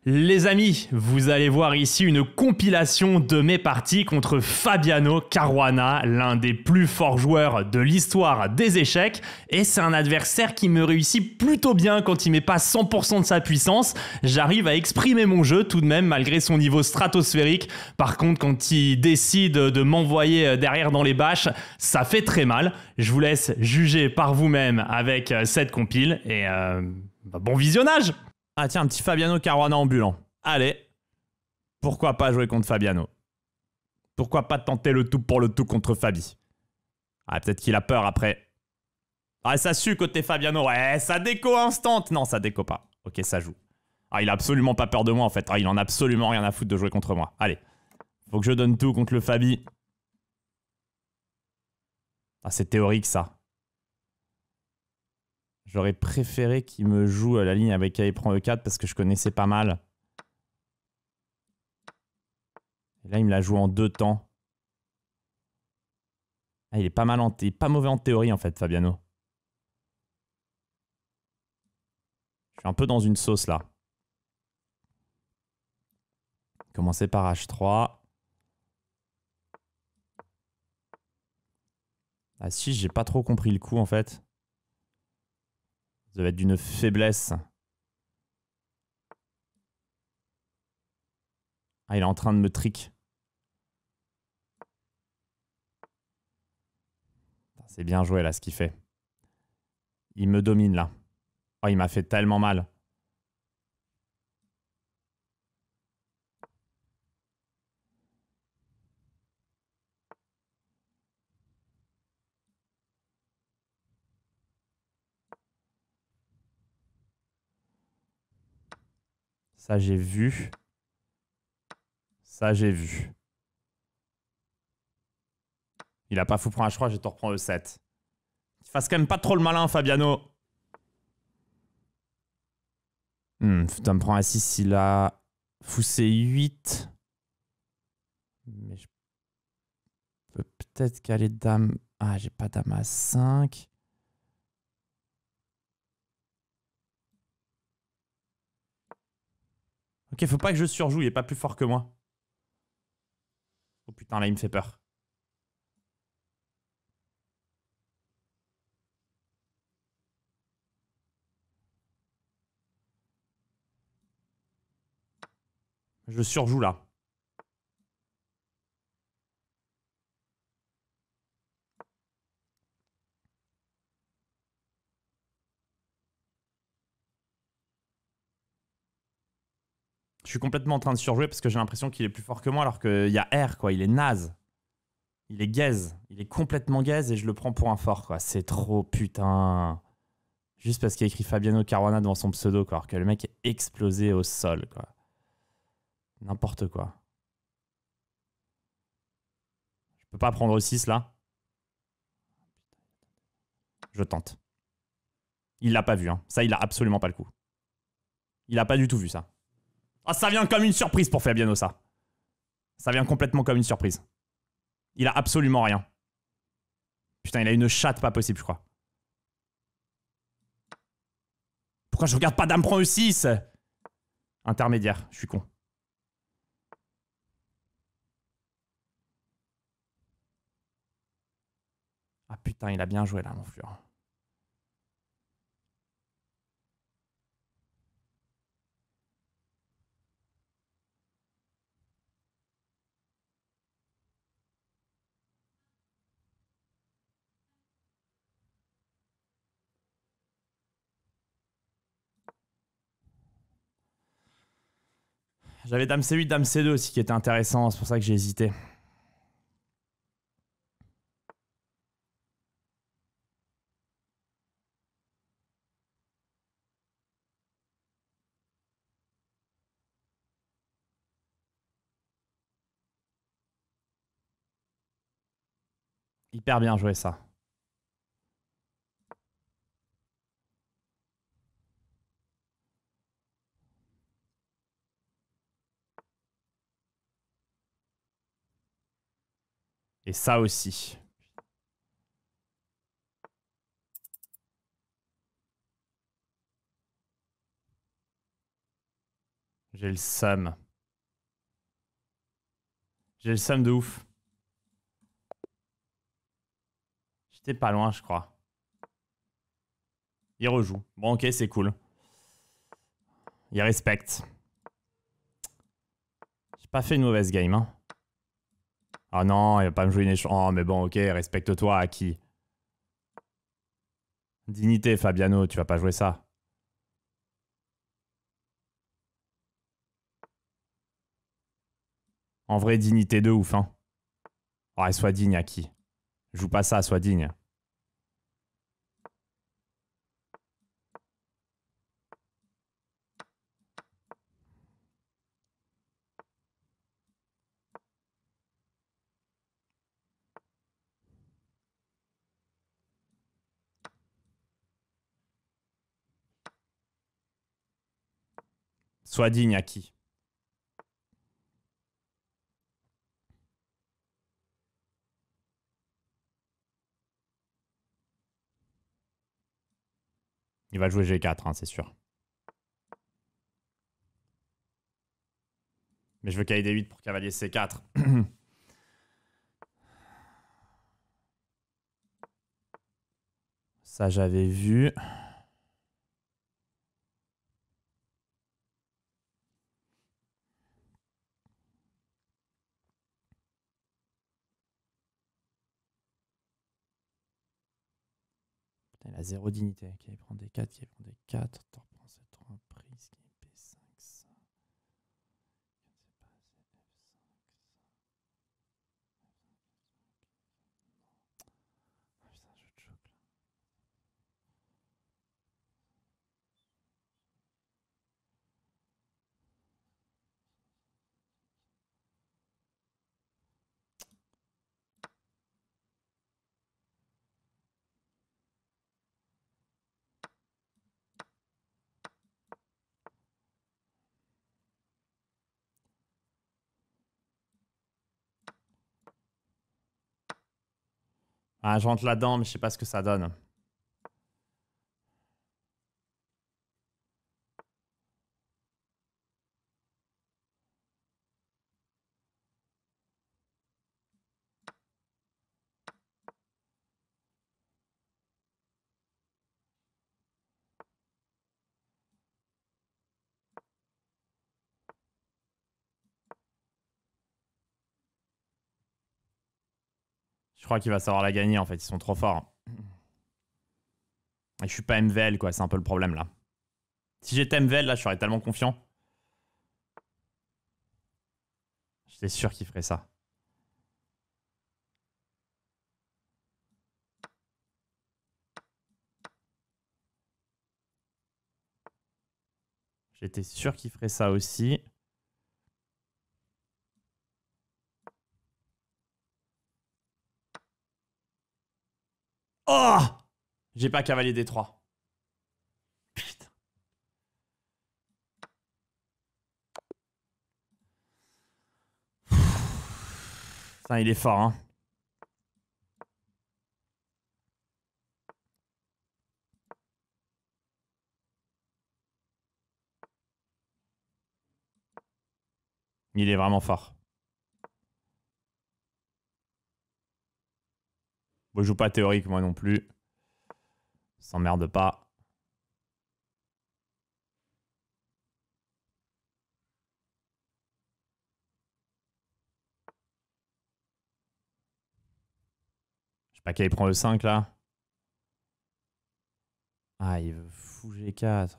Les amis, vous allez voir ici une compilation de mes parties contre Fabiano Caruana, l'un des plus forts joueurs de l'histoire des échecs, et c'est un adversaire qui me réussit plutôt bien quand il met pas 100% de sa puissance. J'arrive à exprimer mon jeu tout de même malgré son niveau stratosphérique. Par contre, quand il décide de m'envoyer derrière dans les bâches, ça fait très mal. Je vous laisse juger par vous-même avec cette compile et bon visionnage. Ah tiens, un petit Fabiano Caruana ambulant. Allez, pourquoi pas jouer contre Fabiano? Pourquoi pas tenter le tout pour le tout contre Fabi? Ah, peut-être qu'il a peur après. Ah, ça sue côté Fabiano. Ouais, ça déco instant. Non, ça déco pas. Ok, ça joue. Ah, il a absolument pas peur de moi en fait. Ah, il en a absolument rien à foutre de jouer contre moi. Allez, faut que je donne tout contre le Fabi. Ah, c'est théorique ça. J'aurais préféré qu'il me joue la ligne avec A prend E4 parce que je connaissais pas mal. Et là, il me la joue en 2 temps. Ah, il est pas mal il est pas mauvais en théorie en fait, Fabiano. Je suis un peu dans une sauce là. Commencer par H3. Ah si, j'ai pas trop compris le coup en fait. Ça va être d'une faiblesse. Ah, il est en train de me trick. C'est bien joué là ce qu'il fait. Il me domine là. Oh, il m'a fait tellement mal. Ça j'ai vu. Ça j'ai vu. Il a pas fou prendre H3, je te reprends E7. Il fasse quand même pas trop le malin, Fabiano. Putain, me prend A6, il a fou C8. Mais je peux peut-être caler dame. Ah, j'ai pas dame A5. Ok, faut pas que je surjoue, il est pas plus fort que moi. Oh putain, là, il me fait peur. Je surjoue là. Je suis complètement en train de surjouer parce que j'ai l'impression qu'il est plus fort que moi alors qu'il y a R, quoi. Il est naze. Il est gaze. Il est complètement gaze et je le prends pour un fort, quoi. C'est trop putain. Juste parce qu'il a écrit Fabiano Caruana devant son pseudo, quoi. Alors que le mec est explosé au sol, quoi. N'importe quoi. Je peux pas prendre 6 là. Je tente. Il l'a pas vu, hein. Ça, il a absolument pas le coup. Il a pas du tout vu ça. Ah, ça vient comme une surprise pour Fabiano, ça. Ça vient complètement comme une surprise. Il a absolument rien. Putain, il a une chatte pas possible, je crois. Pourquoi je regarde pas dame prend E6? Intermédiaire, je suis con. Ah putain, il a bien joué là, mon fleur. J'avais dame C8, dame C2 aussi qui était intéressant, c'est pour ça que j'ai hésité. Hyper bien joué ça. Et ça aussi. J'ai le seum. J'ai le seum de ouf. J'étais pas loin, je crois. Il rejoue. Bon, ok, c'est cool. Il respecte. J'ai pas fait une mauvaise game, hein. Ah non, il va pas me jouer une échange. Oh, mais bon, ok, respecte-toi à qui? Dignité, Fabiano, tu vas pas jouer ça. En vrai, dignité de ouf, hein. Ouais, sois digne à qui? Joue pas ça, sois digne. Sois digne à qui? Il va jouer G4, hein, c'est sûr. Mais je veux caler D8 pour cavalier C4. Ça, j'avais vu. Putain, il a zéro dignité. Qui prend des 4, qui prend des 4. T'en reprends C3 prise, qui P5, ça. Putain, je te choque là. Ah, je rentre là-dedans, mais je sais pas ce que ça donne. Je crois qu'il va savoir la gagner en fait, ils sont trop forts. Et je suis pas MVL quoi, c'est un peu le problème là. Si j'étais MVL là, je serais tellement confiant. J'étais sûr qu'il ferait ça. J'étais sûr qu'il ferait ça aussi. Oh! J'ai pas cavalier D3. Putain. Putain, il est fort, hein. Il est vraiment fort. Bon, je joue pas théorique, moi non plus. S'emmerde pas. Je sais pas qu'il prend E5 là. Ah, il veut fou G4.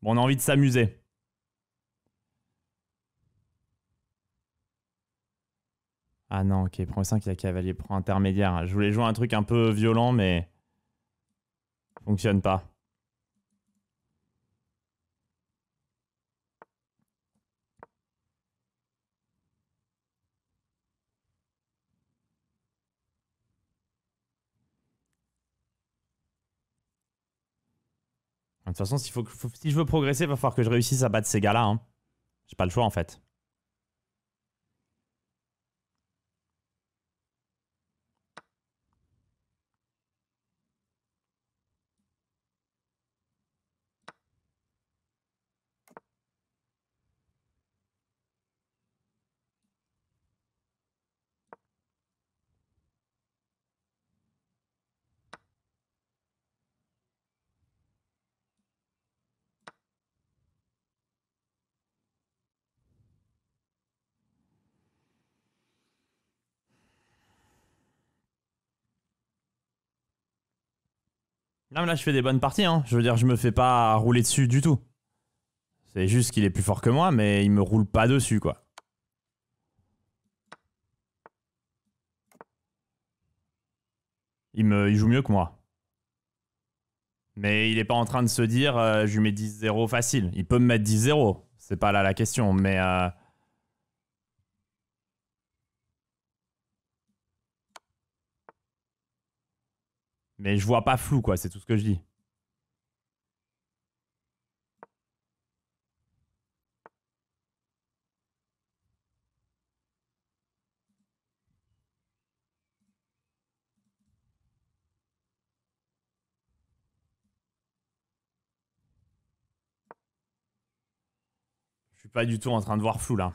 Bon, on a envie de s'amuser. Ah non, ok, prend E5, il a cavalier, prend intermédiaire. Je voulais jouer un truc un peu violent, mais fonctionne pas. toute façon, si je veux progresser, il va falloir que je réussisse à battre ces gars-là. Hein. J'ai pas le choix, en fait. Non, mais là, je fais des bonnes parties. Hein. Je veux dire, je me fais pas rouler dessus du tout. C'est juste qu'il est plus fort que moi, mais il me roule pas dessus, quoi. Il joue mieux que moi. Mais il est pas en train de se dire je lui mets 10-0 facile. Il peut me mettre 10-0. C'est pas là la question, mais... Mais je vois pas flou, quoi. C'est tout ce que je dis. Je suis pas du tout en train de voir flou, là.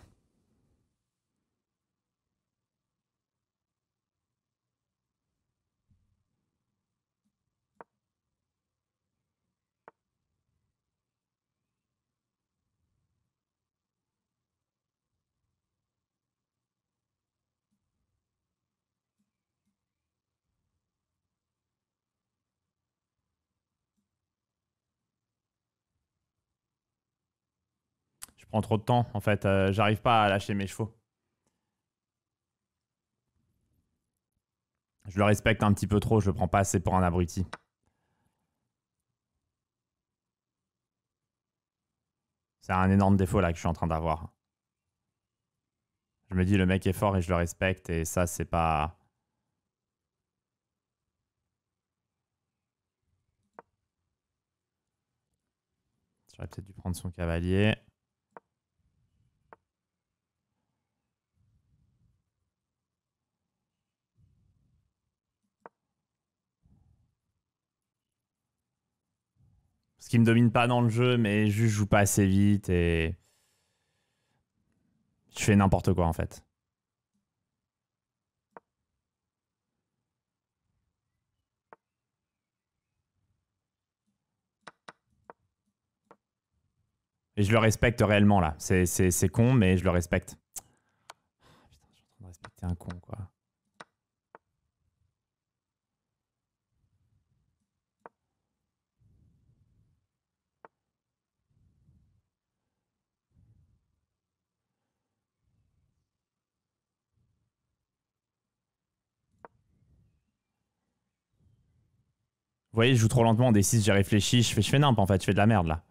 Je prends trop de temps, en fait. J'arrive pas à lâcher mes chevaux. Je le respecte un petit peu trop. Je le prends pas assez pour un abruti. C'est un énorme défaut, là, que je suis en train d'avoir. Je me dis, le mec est fort et je le respecte. Et ça, c'est pas... J'aurais peut-être dû prendre son cavalier. Parce qu'il me domine pas dans le jeu, mais juste je joue pas assez vite et... Je fais n'importe quoi, en fait. Et je le respecte réellement, là. C'est con, mais je le respecte. Putain, je suis en train de respecter un con, quoi. Vous voyez, je joue trop lentement en D6, j'ai réfléchi, je fais nimp, en fait. Je fais de la merde, là.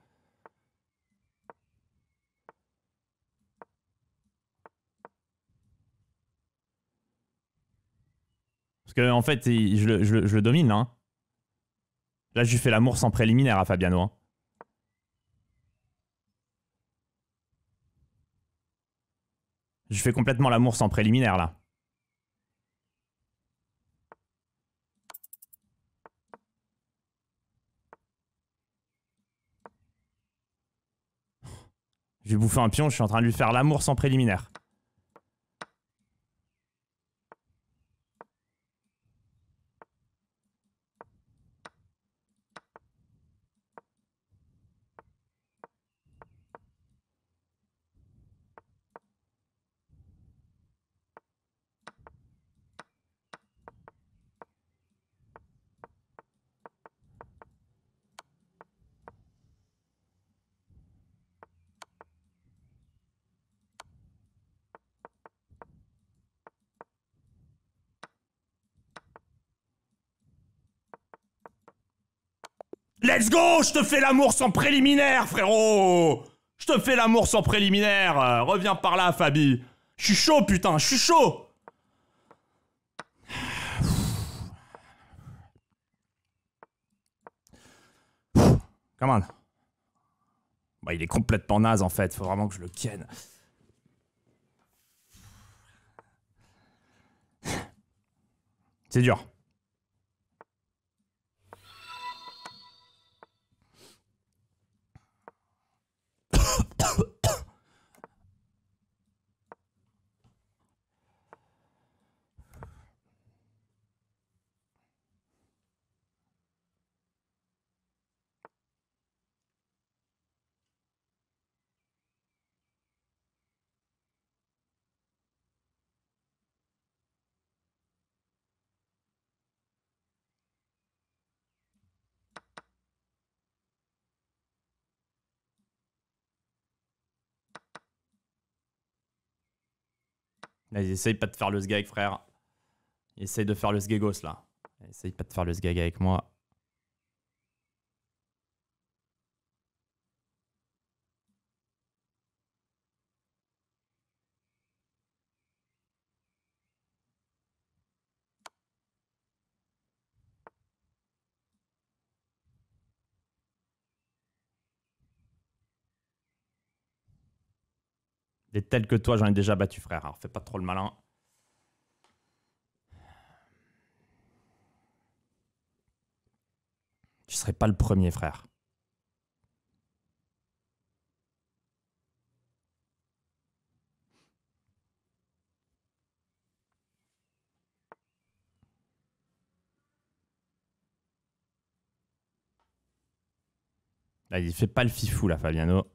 Parce que, en fait, je le domine, là. Hein. Là, je lui fais l'amour sans préliminaire à Fabiano. Hein. Je fais complètement l'amour sans préliminaire, là. Je vais bouffer un pion, je suis en train de lui faire l'amour sans préliminaire. Let's go! Je te fais l'amour sans préliminaire, frérot! Je te fais l'amour sans préliminaire! Reviens par là, Fabi! Je suis chaud, putain, je suis chaud! Come on. Bah, il est complètement naze en fait, faut vraiment que je le ken. C'est dur. Vas-y, essaye pas de faire le sgeg, frère. Essaye de faire le sgegos, là. Essaye pas de faire le sgeg avec moi. Des tels que toi, j'en ai déjà battu, frère. Alors, fais pas trop le malin. Tu serais pas le premier, frère. Là, il fait pas le fifou, là, Fabiano.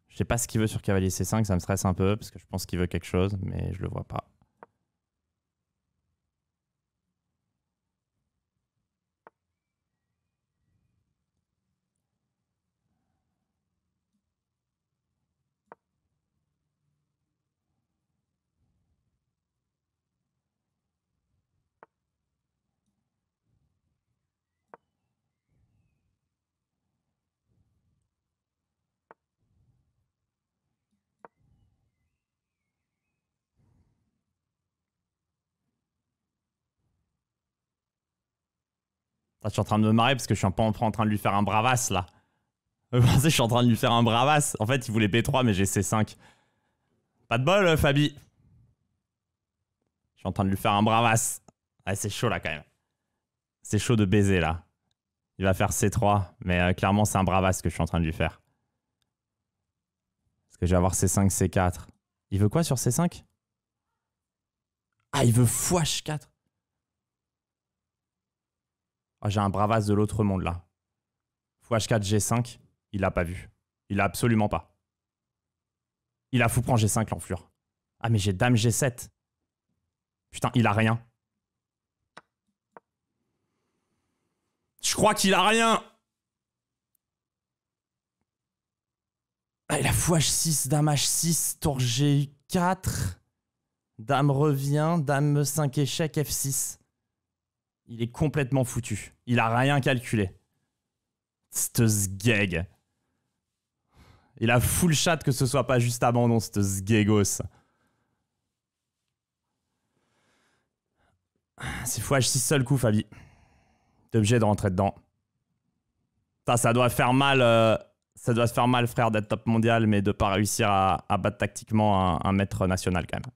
Je sais pas ce qu'il veut sur cavalier C5, ça me stresse un peu, parce que je pense qu'il veut quelque chose, mais je le vois pas. Je suis en train de me marrer parce que je suis pas en train de lui faire un bravasse là. Je suis en train de lui faire un bravasse. En fait, il voulait B3, mais j'ai C5. Pas de bol, Fabi. Je suis en train de lui faire un bravasse. Ah, c'est chaud là quand même. C'est chaud de baiser là. Il va faire C3, mais clairement, c'est un bravasse que je suis en train de lui faire. Parce que je vais avoir C5, C4. Il veut quoi sur C5? Ah, il veut fou H4. Oh, j'ai un bravasse de l'autre monde là. Fou H4, G5. Il l'a pas vu. Il l'a absolument pas. Il a fou prend G5 l'enflure. Ah, mais j'ai dame G7. Putain, il a rien. Je crois qu'il a rien. Ah, il a fou H6, dame H6, tour G4. Dame revient, dame 5 échec, F6. Il est complètement foutu. Il a rien calculé. C'te sgeg. Il a full chat que ce soit pas juste abandon, c'te sgegos. C'est fou H6 seul coup, Fabi. T'es obligé de rentrer dedans. Ça doit faire mal. Ça doit se faire mal, frère, d'être top mondial, mais de pas réussir à battre tactiquement un maître national quand même.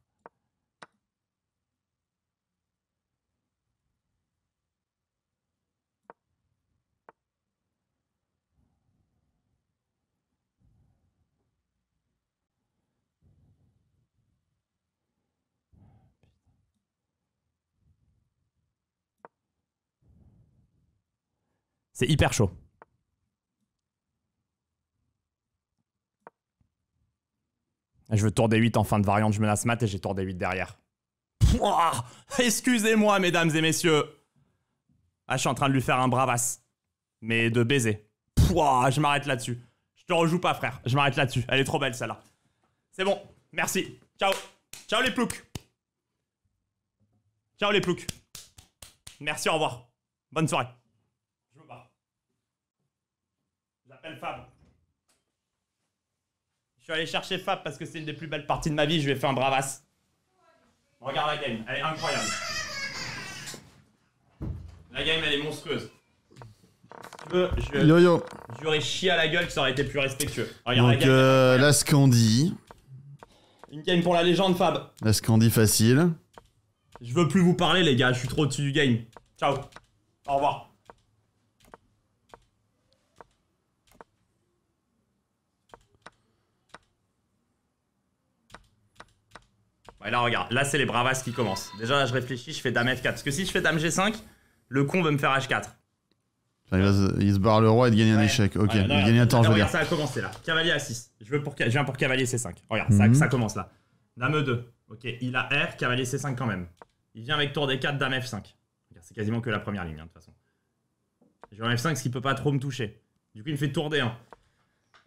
C'est hyper chaud. Je veux tour D8 en fin de variante, je menace mat et j'ai tour D8 derrière. Excusez-moi, mesdames et messieurs. Ah, je suis en train de lui faire un bravasse. Mais de baiser. Je m'arrête là-dessus. Je te rejoue pas, frère. Je m'arrête là-dessus. Elle est trop belle, celle-là. C'est bon. Merci. Ciao. Ciao, les ploucs. Ciao, les ploucs. Merci, au revoir. Bonne soirée. Je me barre. J'appelle Fab. Je suis allé chercher Fab parce que c'est une des plus belles parties de ma vie. Je lui ai fait un bravasse. Regarde la game. Elle est incroyable. La game, elle est monstrueuse. tu veux, Yo-yo. j'aurais chié à la gueule que ça aurait été plus respectueux. Regarde, Donc, la game. la Scandie. Une game pour la légende, Fab. La Scandie facile. Je veux plus vous parler, les gars, je suis trop au-dessus du game. Ciao. Au revoir. Ouais, là, regarde. Là, c'est les bravasses qui commencent. Déjà, là, je réfléchis, je fais dame F4. Parce que si je fais dame G5, le con veut me faire H4. Il se barre le roi et il gagne un échec. Ok, Ouais, il gagne un temps, je veux regarde, dire. ça a commencé là. Cavalier A6. Je viens pour cavalier C5. Regarde, ça commence là. Dame E2. Ok, il a R, cavalier C5 quand même. Il vient avec tour D4, dame F5. Regarde, c'est quasiment que la première ligne, hein, de toute façon. Je vais en F5 ce qui peut pas trop me toucher. Du coup, il me fait tour D1.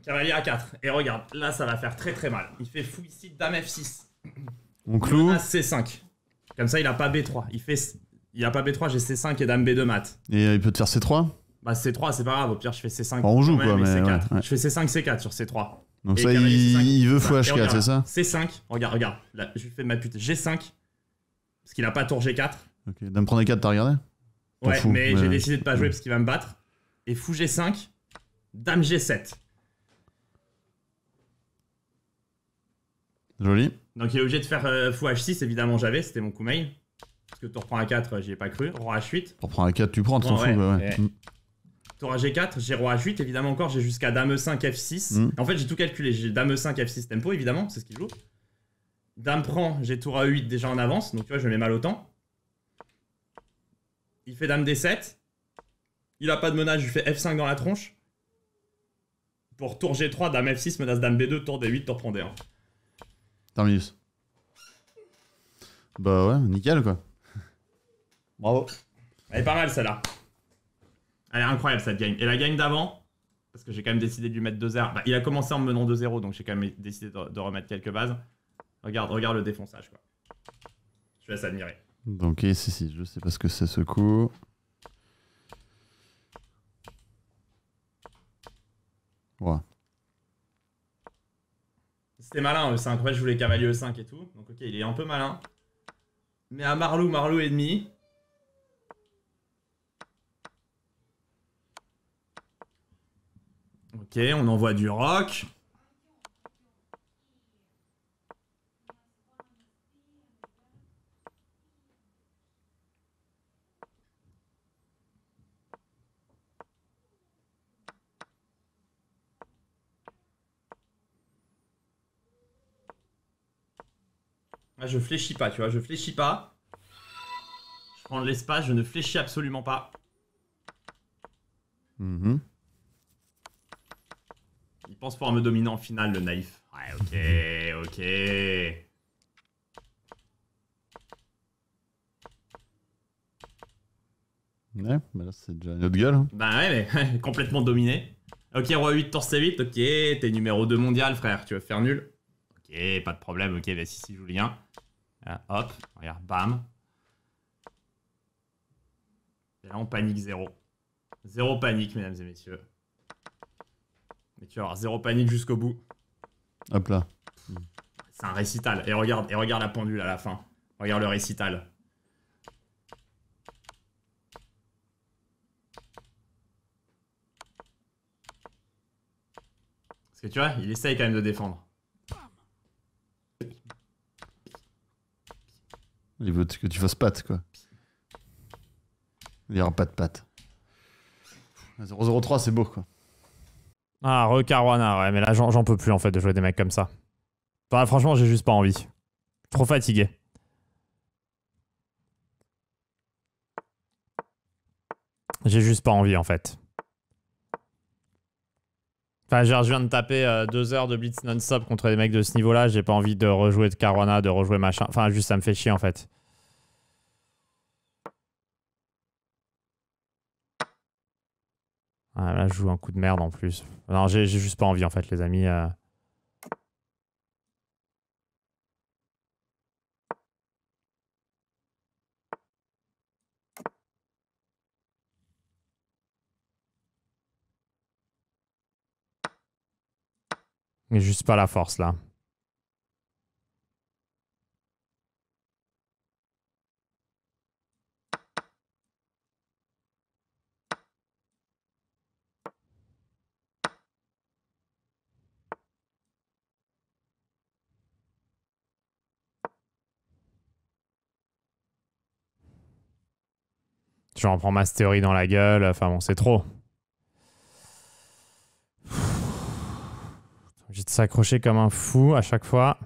Cavalier A4. Et regarde, là, ça va faire très très mal. Il fait fou ici, dame F6. On cloue. C5. Comme ça, il a pas B3. Il a pas B3, j'ai C5 et dame B2 mat. Et il peut te faire C3. Bah C3, c'est pas grave. Au pire, je fais C5. Bon, on joue même, quoi, mais C4. ouais. Je fais C5, C4 sur C3. Donc Et ça, cavalier C5. il veut fou Et H4, regarde, c'est ça? C5. Regarde. Là, je lui fais de ma pute. G5. Parce qu'il a pas tour G4. Ok, dame prend D4, t'as regardé? Ouais, fou, mais ouais. j'ai décidé de pas jouer parce qu'il va me battre. Et fou G5. Dame G7. Joli. Donc il est obligé de faire fou H6, évidemment j'avais, c'était mon coup mail. Parce que tour prend A4, j'y ai pas cru. Roi H8. Pour prendre A4, tu prends, t'en fous, bah ouais. Tour à G4, j'ai roi H8, évidemment encore, j'ai jusqu'à dame E5, F6. En fait j'ai tout calculé, j'ai dame E5, F6 tempo, évidemment, c'est ce qu'il joue. Dame prend, j'ai tour à E8 déjà en avance, donc tu vois, je mets mal au temps. Il fait dame D7. Il a pas de menace, je lui fais F5 dans la tronche. Pour tour G3, dame F6, menace dame B2, tour D8, tour prend D1. Terminus. Bah ouais, nickel quoi. Bravo. Elle est pas mal celle-là. Elle est incroyable cette game. Et la game d'avant, parce que j'ai quand même décidé de lui mettre 2-0. Bah, il a commencé en me menant 2-0, donc j'ai quand même décidé de remettre quelques bases. Regarde le défonçage quoi. Je laisse admirer. Donc si, je sais pas ce que c'est ce coup. Ouais. C'était malin E5. En fait, je voulais cavalier E5 et tout. Donc ok, il est un peu malin. Mais à Marlou et demi. Ok, on envoie du rock. Là, je fléchis pas, tu vois, je fléchis pas. Je prends de l'espace, je ne fléchis absolument pas. Il pense pouvoir me dominer en finale, le naïf. Ouais, ok. Ouais, bah là c'est déjà une autre gueule. Hein. Bah ouais, mais complètement dominé. Ok, roi 8, tour C8, ok, t'es numéro 2 mondial, frère, tu veux faire nul? Ok, pas de problème, ok, bah si, joue lien. Hop, regarde, bam. Et là, on panique zéro. Zéro panique, mesdames et messieurs. Mais tu vas avoir zéro panique jusqu'au bout. Hop là. C'est un récital. Et regarde la pendule à la fin. Regarde le récital. Parce que tu vois, il essaye quand même de défendre. Il veut que tu fasses patte, quoi. Il y aura pas de patte. 0-0-3, c'est beau, quoi. Ah, Caruana, ouais, mais là, j'en peux plus, en fait, de jouer des mecs comme ça. Enfin, franchement, j'ai juste pas envie. Trop fatigué. J'ai juste pas envie, en fait. Enfin, je viens de taper 2 heures de blitz non-stop contre des mecs de ce niveau-là. J'ai pas envie de rejouer de Caruana, de rejouer machin. Enfin, juste, ça me fait chier, en fait. Ah, là, je joue un coup de merde, en plus. Non, j'ai juste pas envie, en fait, les amis. Mais juste pas la force, là. tu en prends Mass Theory dans la gueule. Enfin bon, c'est trop. J'ai de s'accrocher comme un fou à chaque fois.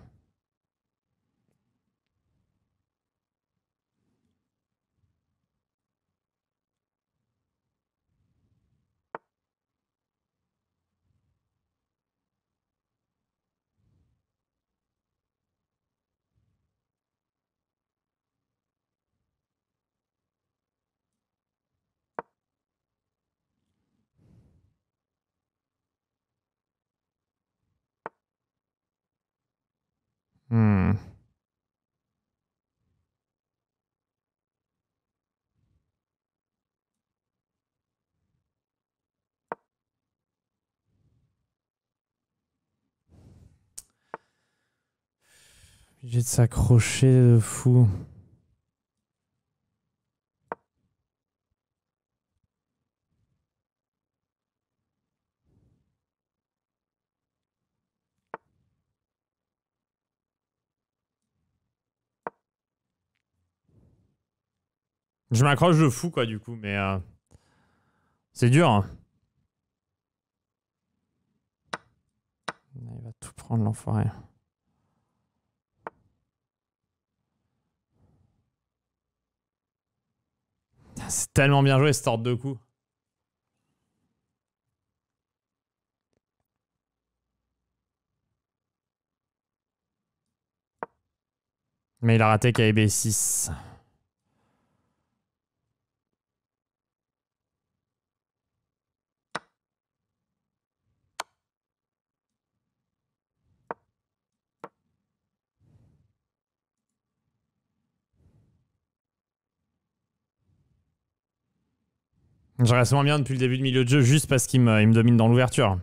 Hmm. J'ai de s'accrocher de fou. Je m'accroche de fou, quoi, du coup, mais c'est dur. Hein. Il va tout prendre, l'enfoiré. C'est tellement bien joué, cette horde de coups. Mais il a raté KB6. Je reste moins bien depuis le début de milieu de jeu juste parce qu'il me domine dans l'ouverture.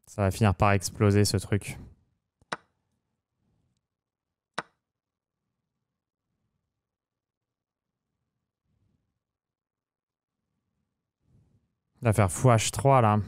Ça va finir par exploser ce truc. Il va faire fou H3 là.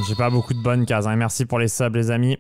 J'ai pas beaucoup de bonnes cases. Hein. Merci pour les subs, les amis.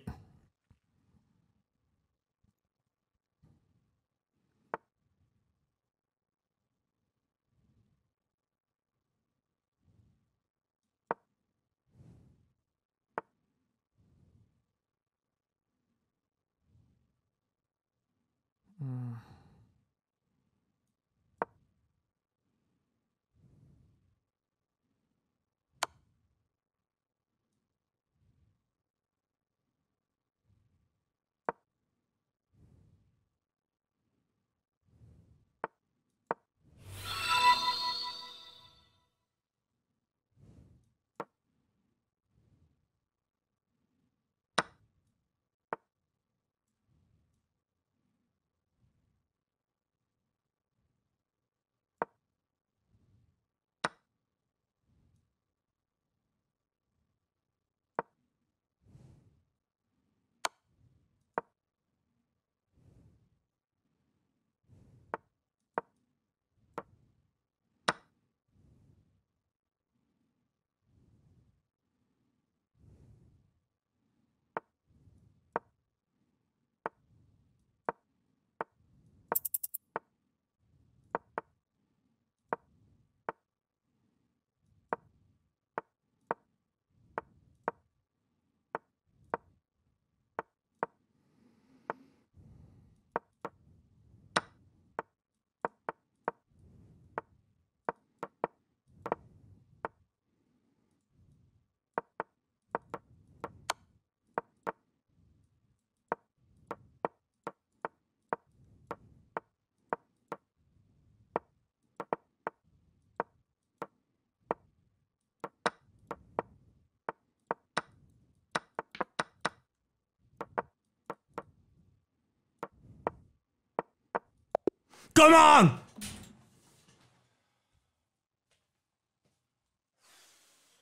Come on!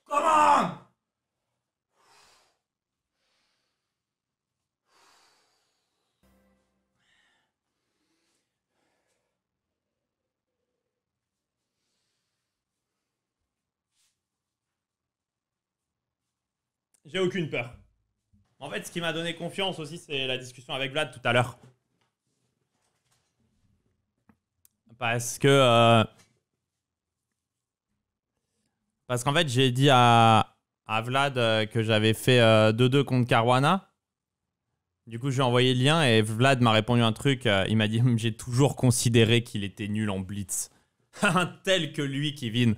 Come on! J'ai aucune peur. En fait, ce qui m'a donné confiance aussi, c'est la discussion avec Vlad tout à l'heure. Parce que... Parce qu'en fait, j'ai dit à Vlad que j'avais fait 2-2 contre Caruana. Du coup, je lui ai envoyé le lien et Vlad m'a répondu un truc. Il m'a dit « J'ai toujours considéré qu'il était nul en blitz. » Un tel que lui, Kevin.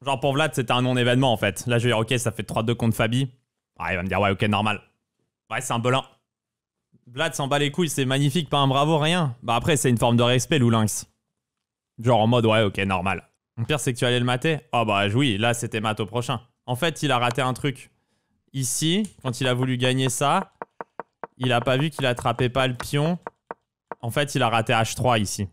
Genre pour Vlad, c'était un non-événement en fait. Là, je vais dire « Ok, ça fait 3-2 contre Fabi. » Ah, il va me dire « Ouais, ok, normal. » Ouais, c'est un belin. Vlad s'en bat les couilles, c'est magnifique, pas un bravo, rien. Bah après, c'est une forme de respect, Loulinx. Genre en mode « Ouais, ok, normal. » Le pire, c'est que tu allais le mater. Oh bah oui, là, c'était mat au prochain. En fait, il a raté un truc. Ici, quand il a voulu gagner ça, il a pas vu qu'il attrapait pas le pion. En fait, il a raté H3 ici.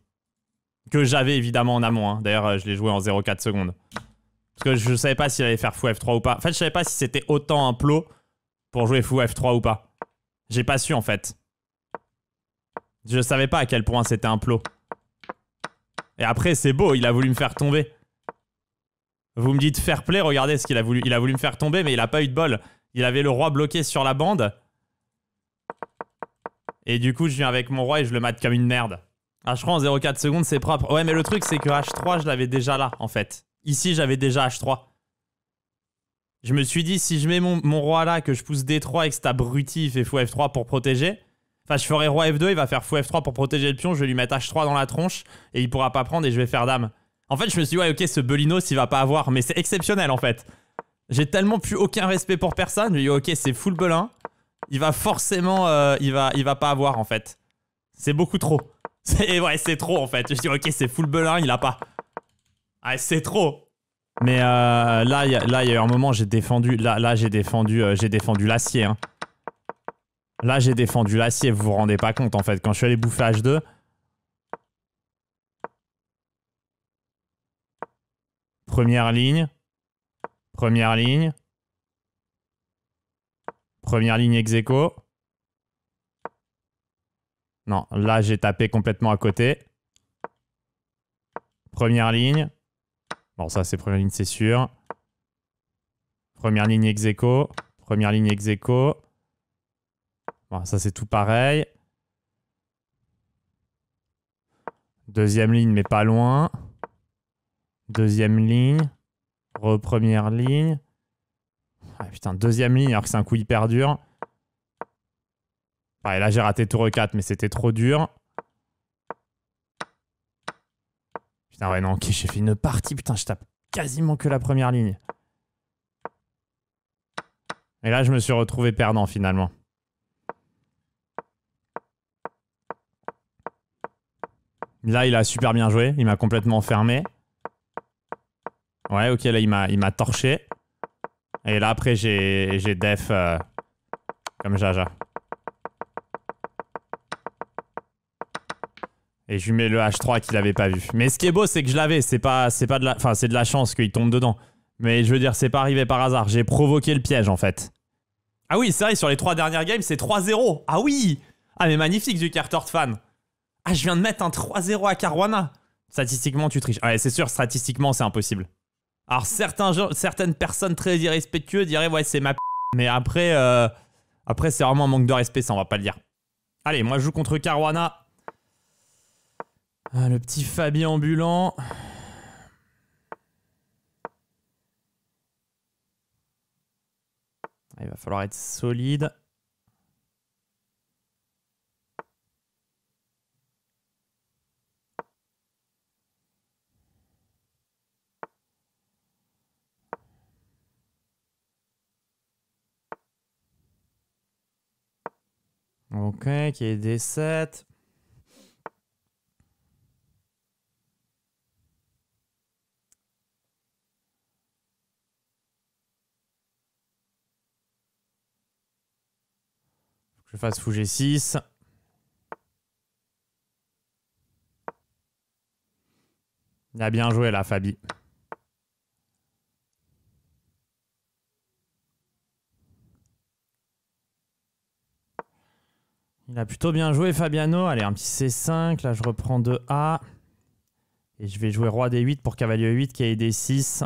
Que j'avais évidemment en amont. Hein. D'ailleurs, je l'ai joué en 0,4 secondes. Parce que je savais pas s'il allait faire fou F3 ou pas. En fait, je savais pas si c'était autant un plot pour jouer fou F3 ou pas. J'ai pas su en fait. Je savais pas à quel point c'était un plot. Et après, c'est beau, il a voulu me faire tomber. Vous me dites fair play, regardez ce qu'il a voulu. Il a voulu me faire tomber, mais il a pas eu de bol. Il avait le roi bloqué sur la bande. Et du coup, je viens avec mon roi et je le mate comme une merde. H3 en 0,4 secondes, c'est propre. Ouais, mais le truc, c'est que H3, je l'avais déjà là, en fait. Ici, j'avais déjà H3. Je me suis dit, si je mets mon roi là, que je pousse D3 et que cet abruti fait fou F3 pour protéger... Enfin, je ferai roi F2, il va faire fou F3 pour protéger le pion, je vais lui mettre H3 dans la tronche et il pourra pas prendre et je vais faire dame. En fait, je me suis dit, ouais, ok, ce Belinos, il va pas avoir, mais c'est exceptionnel en fait. J'ai tellement plus aucun respect pour personne, je me dis, ok, c'est full belin. Il va forcément, il va pas avoir en fait. C'est beaucoup trop. Ouais, c'est trop en fait. Je dis, ok, c'est full belin, il a pas. Ah, c'est trop. Mais là, il y a eu un moment, j'ai défendu, là j'ai défendu l'acier. Hein. Là, j'ai défendu l'acier, vous vous rendez pas compte en fait. Quand je suis allé bouffer H2, première ligne, première ligne, première ligne ex aequo. Non, là, j'ai tapé complètement à côté. Première ligne. Bon, ça, c'est première ligne, c'est sûr. Première ligne ex aequo. Première ligne ex aequo. Bon, ça, c'est tout pareil. Deuxième ligne, mais pas loin. Deuxième ligne. Première ligne. Ah, putain, deuxième ligne, alors que c'est un coup hyper dur. Ouais, là, j'ai raté tour E4, mais c'était trop dur. Putain, ouais, non, ok, j'ai fait une partie. Putain, je tape quasiment que la première ligne. Et là, je me suis retrouvé perdant, finalement. Là, il a super bien joué. Il m'a complètement fermé. Ouais, ok, là, il m'a torché. Et là, après, j'ai def comme Jaja. Et je lui mets le H3 qu'il avait pas vu. Mais ce qui est beau, c'est que je l'avais. C'est de la... Enfin, c'est de la chance qu'il tombe dedans. Mais je veux dire, c'est pas arrivé par hasard. J'ai provoqué le piège, en fait. Ah oui, c'est vrai, sur les 3 dernières games, c'est 3-0. Ah oui! Ah, mais magnifique, du Carter fan. Ah, je viens de mettre un 3-0 à Caruana. Statistiquement, tu triches. Ouais, c'est sûr, statistiquement, c'est impossible. Alors, certaines personnes très irrespectueuses diraient, ouais, c'est ma p. Mais après, après c'est vraiment un manque de respect, ça, on va pas le dire. Allez, moi, je joue contre Caruana. Ah, le petit Fabi ambulant. Il va falloir être solide. Ok, qui est D7. Je fasse fou G6. Il a bien joué là, Fabi. Il a plutôt bien joué, Fabiano. Allez, un petit C5. Là, je reprends 2A. Et je vais jouer roi D8 pour cavalier E8 qui est D6.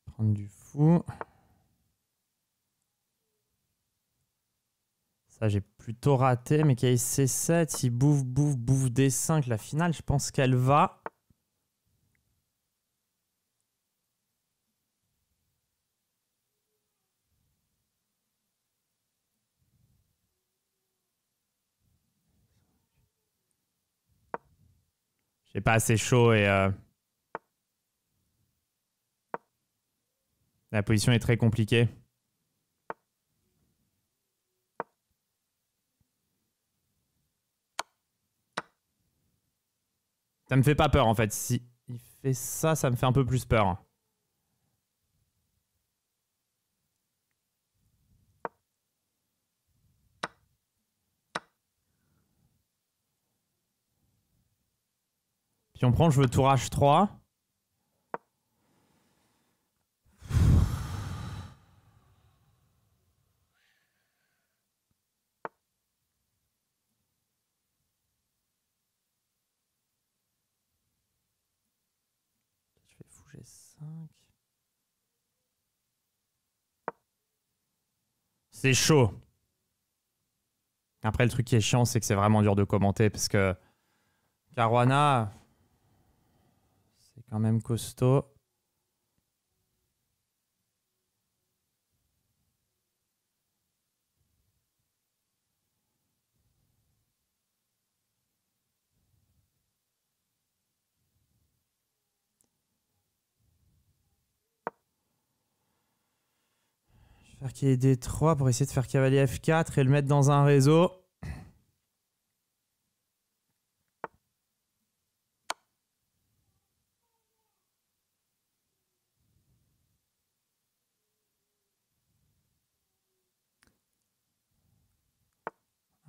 Prendre du fou. Ça, j'ai plutôt raté. Mais qui a C7, il bouffe D5. La finale, je pense qu'elle va. J'ai pas assez chaud et la position est très compliquée. Ça me fait pas peur en fait. Si il fait ça, ça me fait un peu plus peur. Puis on prend, je veux tour H3. Je fais fou G5. C'est chaud. Après, le truc qui est chiant, c'est que c'est vraiment dur de commenter parce que Caruana, c'est quand même costaud. Je vais faire qu'il y ait D3 pour essayer de faire cavalier F4 et le mettre dans un réseau.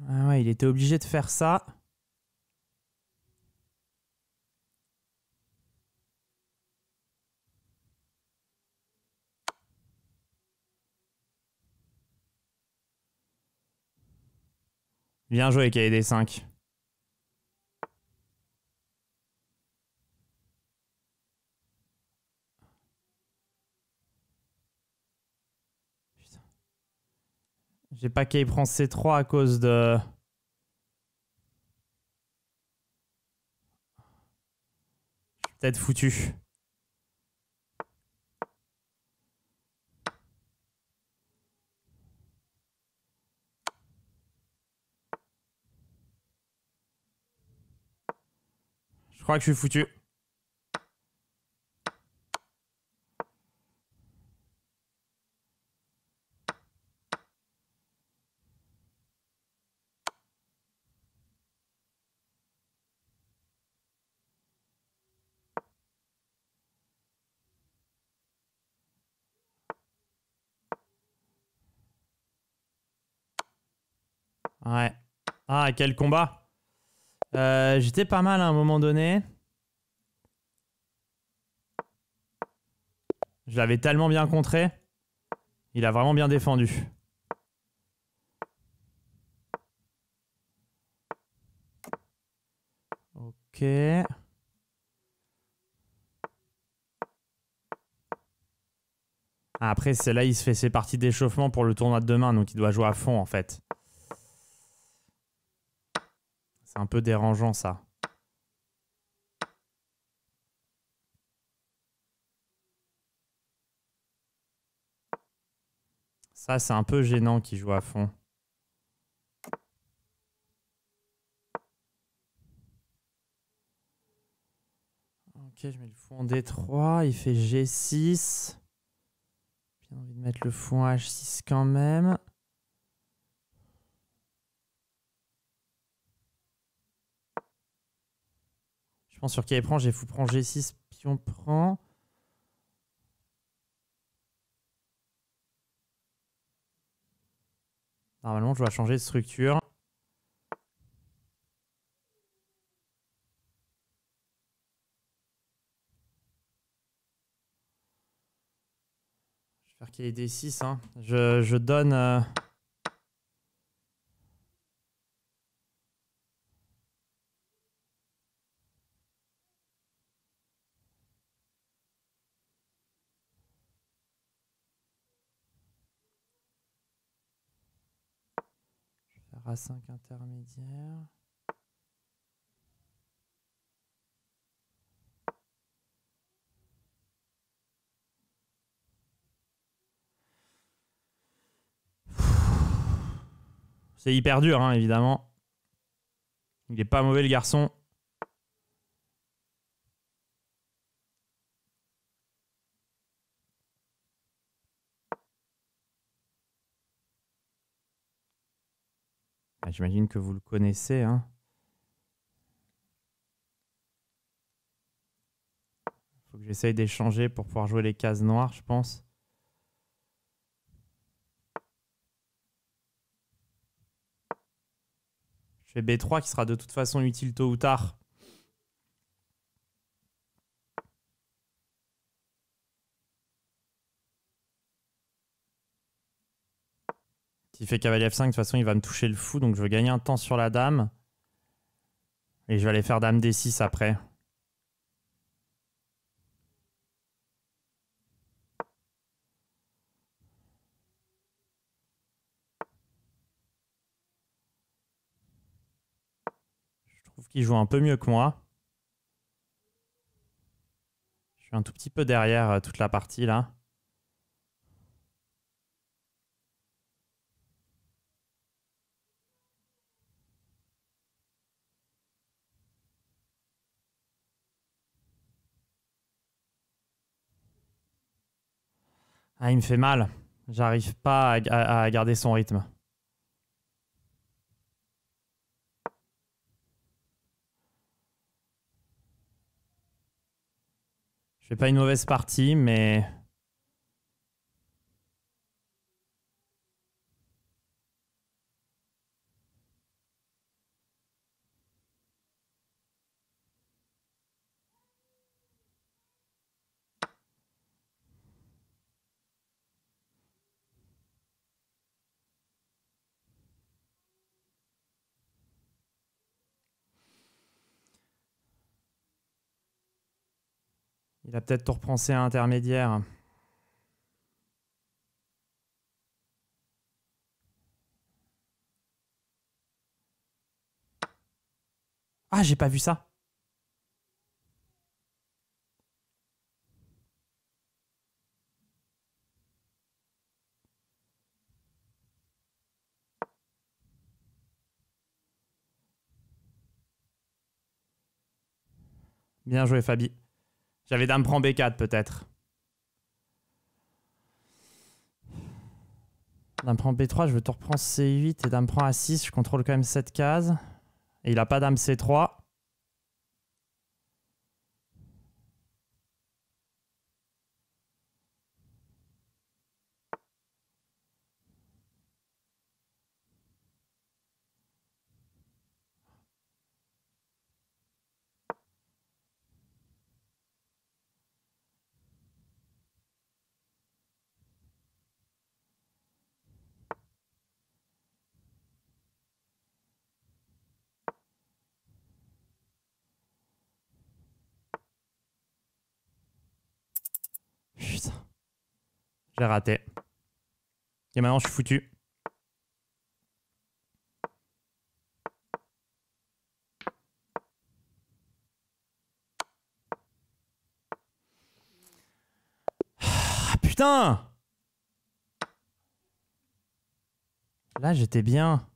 Ah ouais, il était obligé de faire ça. Bien joué, KD5. J'ai pas qu'il prend C3 à cause de... Je suis peut-être foutu. Je crois que je suis foutu. Ouais. Ah, quel combat. J'étais pas mal à un moment donné. Je l'avais tellement bien contré. Il a vraiment bien défendu. Ok. Après, c'est là, il se fait ses parties d'échauffement pour le tournoi de demain, donc il doit jouer à fond en fait. C'est un peu dérangeant ça. Ça, c'est un peu gênant qu'il joue à fond. Ok, je mets le fou en D3. Il fait G6. J'ai envie de mettre le fou en H6 quand même. Je pense sur qui prend, j'ai fou prend G6, pion prend. Normalement, je dois changer de structure. Je vais faire qu'il y ait des 6. Hein. Je donne... A5 intermédiaire. C'est hyper dur, hein, évidemment. Il est pas mauvais, le garçon. J'imagine que vous le connaissez. Hein. Faut que j'essaye d'échanger pour pouvoir jouer les cases noires, je pense. Je fais B3 qui sera de toute façon utile tôt ou tard. S'il fait cavalier F5, de toute façon, il va me toucher le fou. Donc, je veux gagner un temps sur la dame. Et je vais aller faire dame D6 après. Je trouve qu'il joue un peu mieux que moi. Je suis un tout petit peu derrière toute la partie, là. Ah, il me fait mal. J'arrive pas à garder son rythme. Je fais pas une mauvaise partie, mais... Il a peut-être tout repensé à intermédiaire. Ah, j'ai pas vu ça. Bien joué, Fabi. J'avais dame prend B4 peut-être. Dame prend B3, je veux tout reprendre C8 et dame prend A6. Je contrôle quand même cette case. Et il a pas dame C3. Putain. J'ai raté. Et maintenant, je suis foutu. Ah, putain! Là, j'étais bien.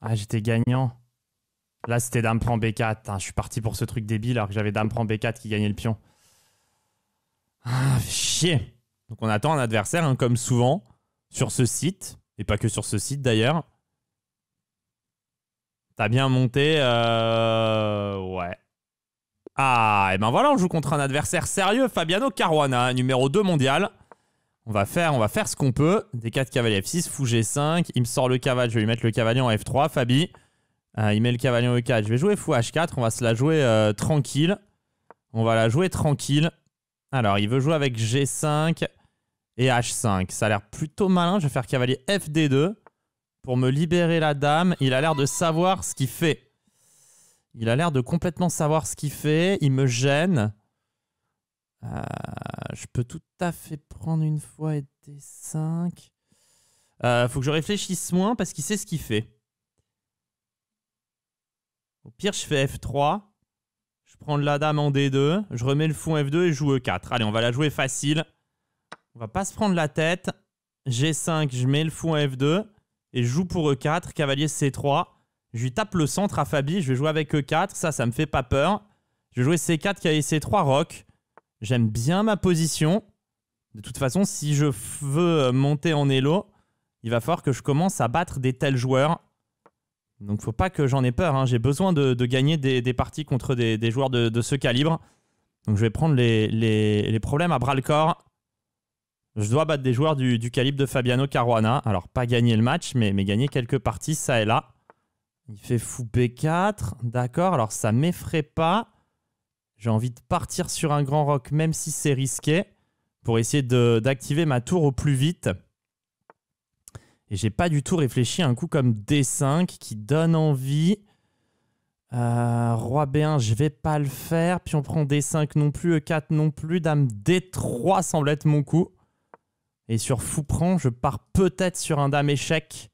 Ah, j'étais gagnant. Là, c'était dame prend B4. Putain, je suis parti pour ce truc débile alors que j'avais dame prend B4 qui gagnait le pion. Ah, chier. Donc on attend un adversaire, hein, comme souvent, sur ce site. Et pas que sur ce site d'ailleurs. T'as bien monté. Ouais. Ah, et ben voilà, on joue contre un adversaire sérieux, Fabiano Caruana, numéro 2 mondial. On va faire ce qu'on peut. D4 cavalier F6, fou G5. Il me sort le cavalier. Je vais lui mettre le cavalier en F3. Fabi. Il met le cavalier en E4. Je vais jouer fou H4. On va se la jouer tranquille. On va la jouer tranquille. Alors, il veut jouer avec G5 et H5. Ça a l'air plutôt malin. Je vais faire cavalier FD2 pour me libérer la dame. Il a l'air de savoir ce qu'il fait. Il a l'air de complètement savoir ce qu'il fait. Il me gêne. Je peux tout à fait prendre une fois et D5. Faut que je réfléchisse moins parce qu'il sait ce qu'il fait. Au pire, je fais F3. Je prends la dame en D2. Je remets le fou en F2 et je joue E4. Allez, on va la jouer facile. On va pas se prendre la tête. G5, je mets le fou en F2 et je joue pour E4. Cavalier C3. Je lui tape le centre à Fabi. Je vais jouer avec E4. Ça me fait pas peur. Je vais jouer C4, cavalier C3, roc. J'aime bien ma position. De toute façon, si je veux monter en elo, il va falloir que je commence à battre des tels joueurs. Donc, faut pas que j'en ai peur. Hein. J'ai besoin de gagner des parties contre des joueurs de ce calibre. Donc, je vais prendre les problèmes à bras-le-corps. Je dois battre des joueurs du calibre de Fabiano Caruana. Alors, pas gagner le match, mais gagner quelques parties, ça et là. Il fait fou B4. D'accord, alors ça m'effraie pas. J'ai envie de partir sur un grand roc, même si c'est risqué, pour essayer d'activer ma tour au plus vite. Et j'ai pas du tout réfléchi à un coup comme D5 qui donne envie. Roi B1, je vais pas le faire. Puis on prend D5 non plus, E4 non plus. Dame D3 semble être mon coup. Et sur fou prend, je pars peut-être sur un dame échec.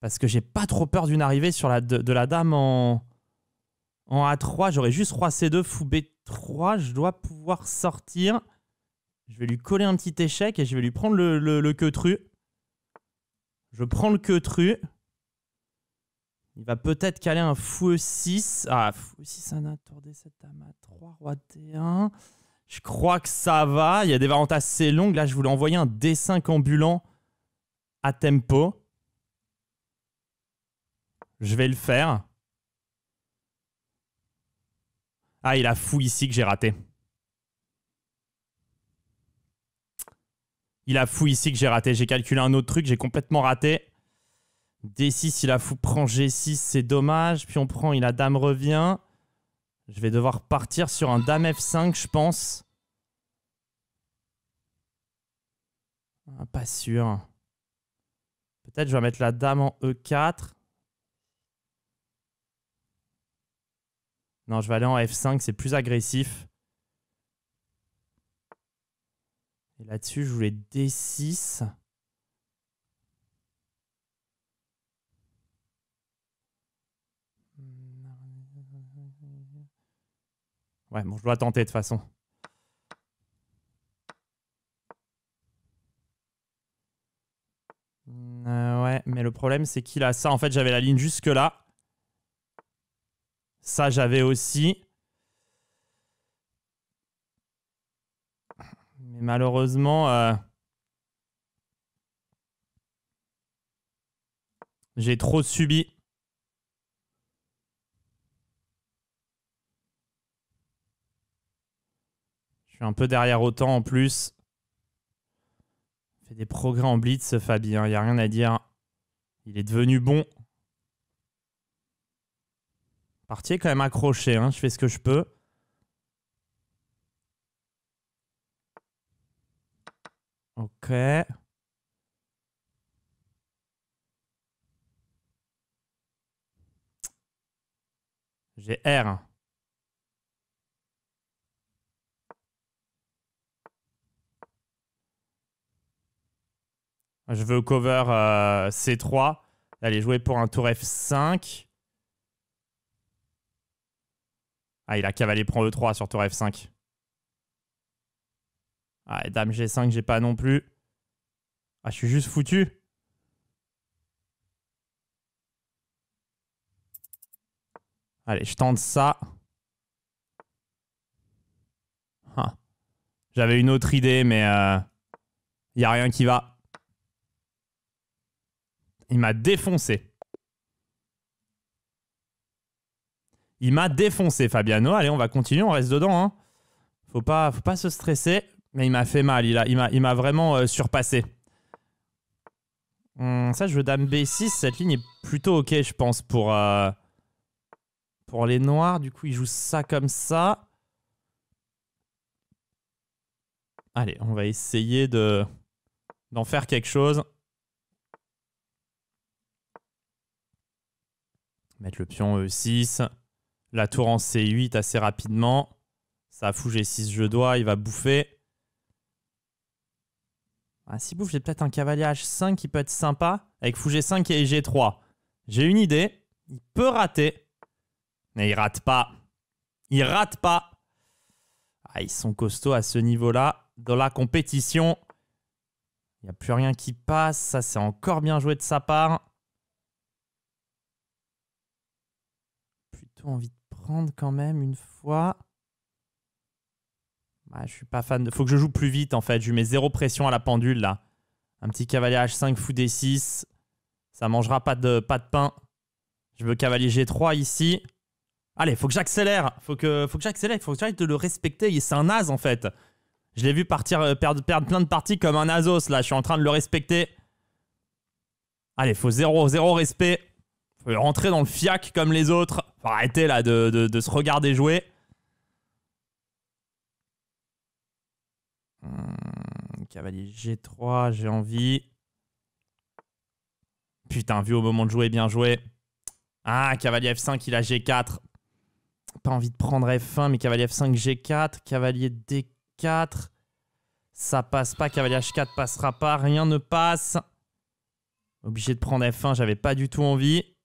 Parce que j'ai pas trop peur d'une arrivée sur de la dame en A3, j'aurais juste roi C2, fou B3. Je dois pouvoir sortir. Je vais lui coller un petit échec et je vais lui prendre le queutru. Je prends le queutru. Il va peut-être caler un fou E6. Ah, fou E6, un tour D7, dame A3, roi D1. Je crois que ça va. Il y a des variantes assez longues. Là, je voulais envoyer un D5 ambulant à tempo. Je vais le faire. Ah, il a fou ici que j'ai raté. Il a fou ici que j'ai raté. J'ai calculé un autre truc, j'ai complètement raté. D6, il a fou, prend G6, c'est dommage. Puis on prend, il a dame revient. Je vais devoir partir sur un dame F5, je pense. Ah, pas sûr. Peut-être je vais mettre la dame en E4. Non, je vais aller en F5, c'est plus agressif. Et là-dessus, je voulais D6. Ouais, bon, je dois tenter de toute façon. Ouais, mais le problème, c'est qu'il a ça. En fait, j'avais la ligne jusque là. Ça, j'avais aussi. Mais malheureusement, j'ai trop subi. Je suis un peu derrière autant en plus. Il fait des progrès en blitz, ce Fabi. Il n'y a rien à dire. Il est devenu bon. Partie est quand même accrochée. Hein. Je fais ce que je peux. Ok. J'ai R. Je veux cover C3. Allez, jouer pour un tour F5. Ah, il a cavalier prend E3 sur tour F5. Ah, et dame G5, j'ai pas non plus. Ah, je suis juste foutu. Allez, je tente ça. Ah. J'avais une autre idée, mais il n'y a rien qui va. Il m'a défoncé. Il m'a défoncé, Fabiano. Allez, on va continuer, on reste dedans. Hein. Faut pas se stresser. Mais il m'a fait mal, il m'a vraiment surpassé. Ça, je veux dame B6, cette ligne est plutôt ok, je pense, pour les noirs. Du coup, il joue ça comme ça. Allez, on va essayer d'en faire quelque chose. Mettre le pion E6. La tour en C8 assez rapidement. Ça a fou G6, je dois, il va bouffer. Ah, s'il bouffe, j'ai peut-être un cavalier H5 qui peut être sympa. Avec fou G5 et G3. J'ai une idée. Il peut rater. Mais il rate pas. Il rate pas. Ah, ils sont costauds à ce niveau-là. Dans la compétition. Il n'y a plus rien qui passe. Ça, c'est encore bien joué de sa part. Plutôt envie de prendre quand même une fois. Ah, je suis pas fan. Faut que je joue plus vite en fait. Je lui mets zéro pression à la pendule là. Un petit cavalier H5, fou D6. Ça mangera pas de pain. Je veux cavalier G3 ici. Allez, faut que j'accélère. Faut que j'accélère. Faut que j'arrête de le respecter. C'est un as en fait. Je l'ai vu perdre plein de parties comme un Asos là. Je suis en train de le respecter. Allez, faut zéro respect. Faut rentrer dans le fiac comme les autres. Faut arrêter là de se regarder jouer. Cavalier G3, j'ai envie. Putain, vu au moment de jouer, bien joué. Ah, cavalier F5, il a G4. Pas envie de prendre F1, mais cavalier F5, G4. Cavalier D4. Ça passe pas. Cavalier H4 passera pas. Rien ne passe. Obligé de prendre F1, j'avais pas du tout envie.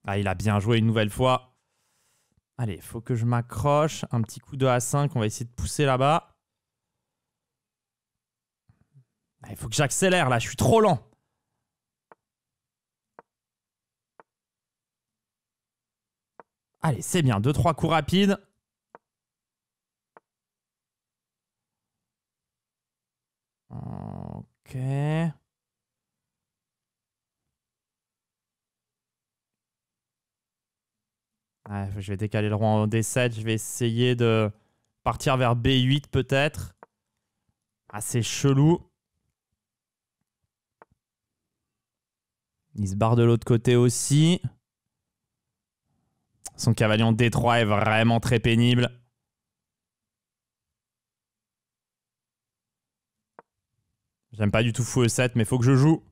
Ah, il a bien joué une nouvelle fois. Allez, faut que je m'accroche. Un petit coup de A5, on va essayer de pousser là-bas. Il faut que j'accélère là, je suis trop lent. Allez, c'est bien, 2-3 coups rapides. Ok. Ouais, je vais décaler le roi en D7. Je vais essayer de partir vers B8 peut-être. Ah, c'est chelou. Il se barre de l'autre côté aussi. Son cavalier en D3 est vraiment très pénible. J'aime pas du tout fou E7, mais faut que je joue.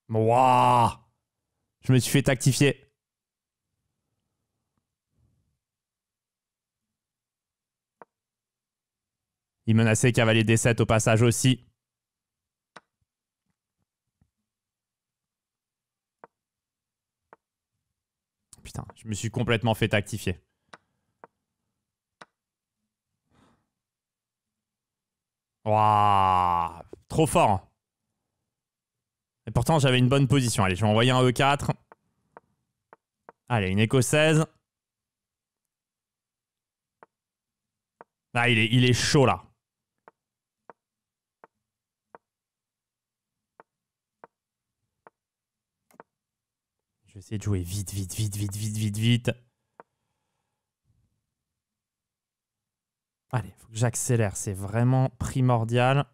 Wouah! Je me suis fait tactifier. Il menaçait cavalier D7 au passage aussi. Putain, je me suis complètement fait tactifier. Waouh! Trop fort. Et pourtant, j'avais une bonne position. Allez, je vais envoyer un E4. Allez, une écossaise. Ah, il est chaud là. Je vais essayer de jouer vite. Allez, faut que j'accélère. C'est vraiment primordial.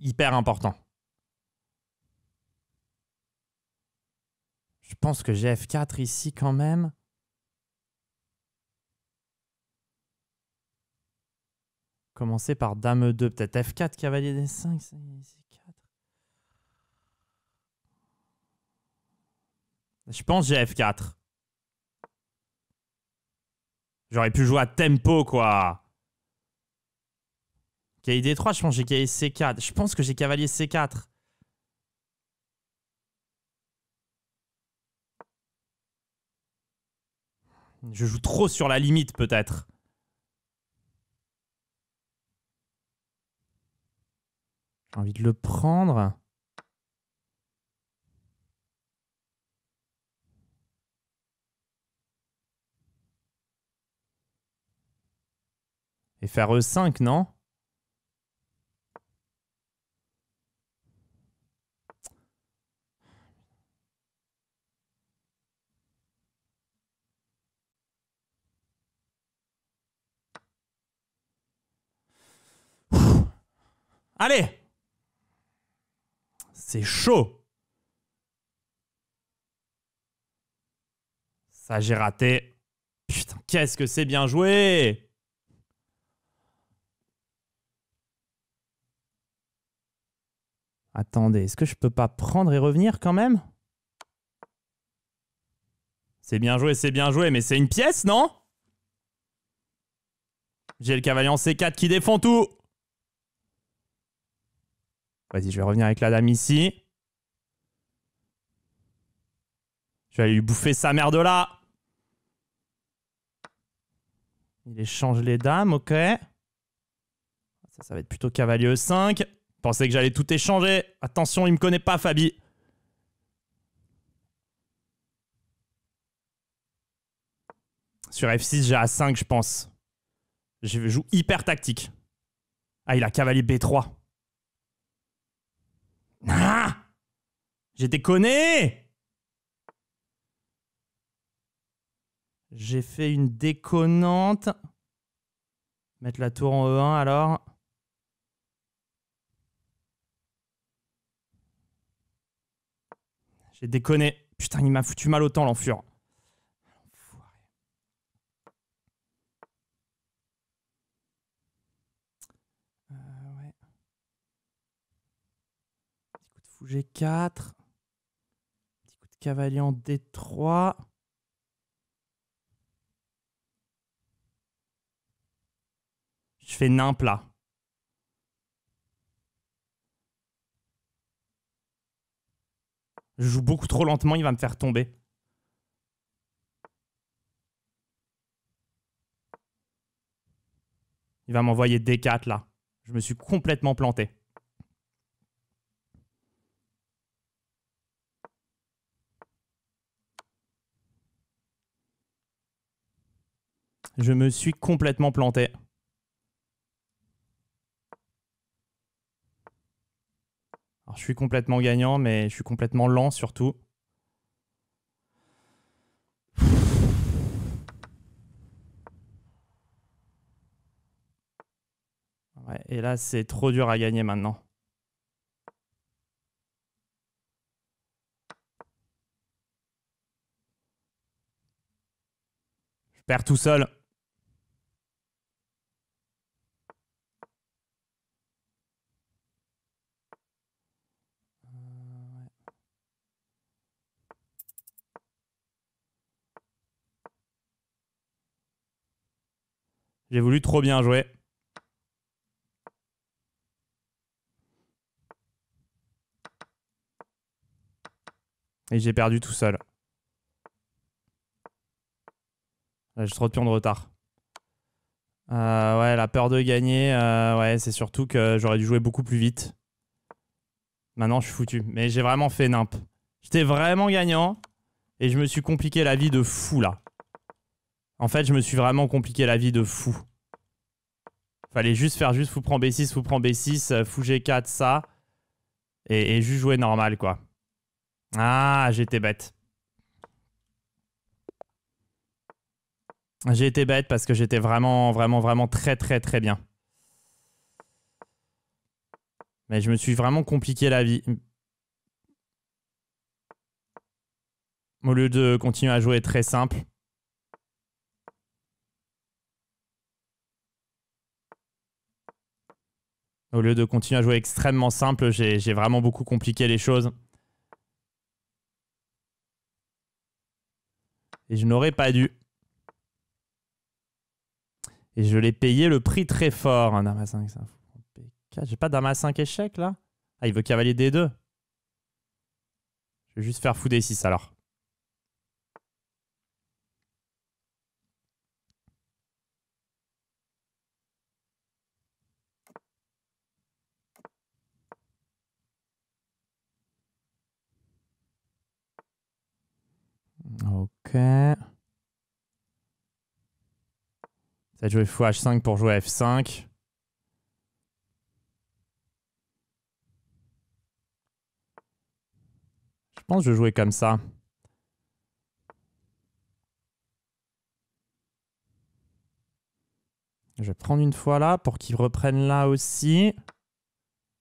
Hyper important. Je pense que j'ai F4 ici quand même. Commencer par Dame E2, peut-être F4, cavalier D5, C4. Je pense que j'ai F4. J'aurais pu jouer à tempo, quoi. Cavalier D3, je pense que j'ai cavalier C4. Je pense que j'ai cavalier C4. Je joue trop sur la limite, peut-être. J'ai envie de le prendre. faire E5, non? Allez! C'est chaud. Ça, j'ai raté. Putain, qu'est-ce que c'est bien joué! Attendez, est-ce que je peux pas prendre et revenir quand même? C'est bien joué, mais c'est une pièce, non? J'ai le cavalier en C4 qui défend tout. Vas-y, je vais revenir avec la dame ici. Je vais aller lui bouffer sa mère de là. Il échange les dames, ok. Ça va être plutôt cavalier E5. Je pensais que j'allais tout échanger. Attention, il me connaît pas, Fabi. Sur F6, j'ai A5, je pense. Je joue hyper tactique. Ah, il a cavalier B3. Ah! J'ai déconné! J'ai fait une déconnante. Mettre la tour en E1 alors. J'ai déconné. Putain, il m'a foutu mal au temps, l'enfure. Ouais. Petit coup de fou G4. Petit coup de cavalier en D3. Je fais nimp là. Je joue beaucoup trop lentement, il va me faire tomber. Il va m'envoyer D4 là. Je me suis complètement planté. Je me suis complètement planté. Alors, je suis complètement gagnant, mais je suis complètement lent surtout. Ouais, et là, c'est trop dur à gagner maintenant. Je perds tout seul. J'ai voulu trop bien jouer. Et j'ai perdu tout seul. Là, j'ai trop de pions de retard. Ouais, la peur de gagner, ouais, c'est surtout que j'aurais dû jouer beaucoup plus vite. Maintenant, je suis foutu. Mais j'ai vraiment fait nimp. J'étais vraiment gagnant. Et je me suis compliqué la vie de fou, là. En fait, je me suis vraiment compliqué la vie de fou. Fallait juste faire fou prend B6, fou prend B6, fou G4, ça. Et juste jouer normal, quoi. Ah, j'étais bête. J'ai été bête parce que j'étais vraiment, vraiment, vraiment très, très, très bien. Mais je me suis vraiment compliqué la vie. Au lieu de continuer à jouer très simple. Au lieu de continuer à jouer extrêmement simple, j'ai vraiment beaucoup compliqué les choses. Et je n'aurais pas dû. Et je l'ai payé le prix très fort. Un dame à 5, ça. J'ai pas dame à 5 échec là? Ah, il veut cavalier D2. Je vais juste faire fou D6 alors. Ok. Ça va jouer fou H5 pour jouer F5. Je pense que je vais jouer comme ça. Je vais prendre une fois là pour qu'il reprenne là aussi.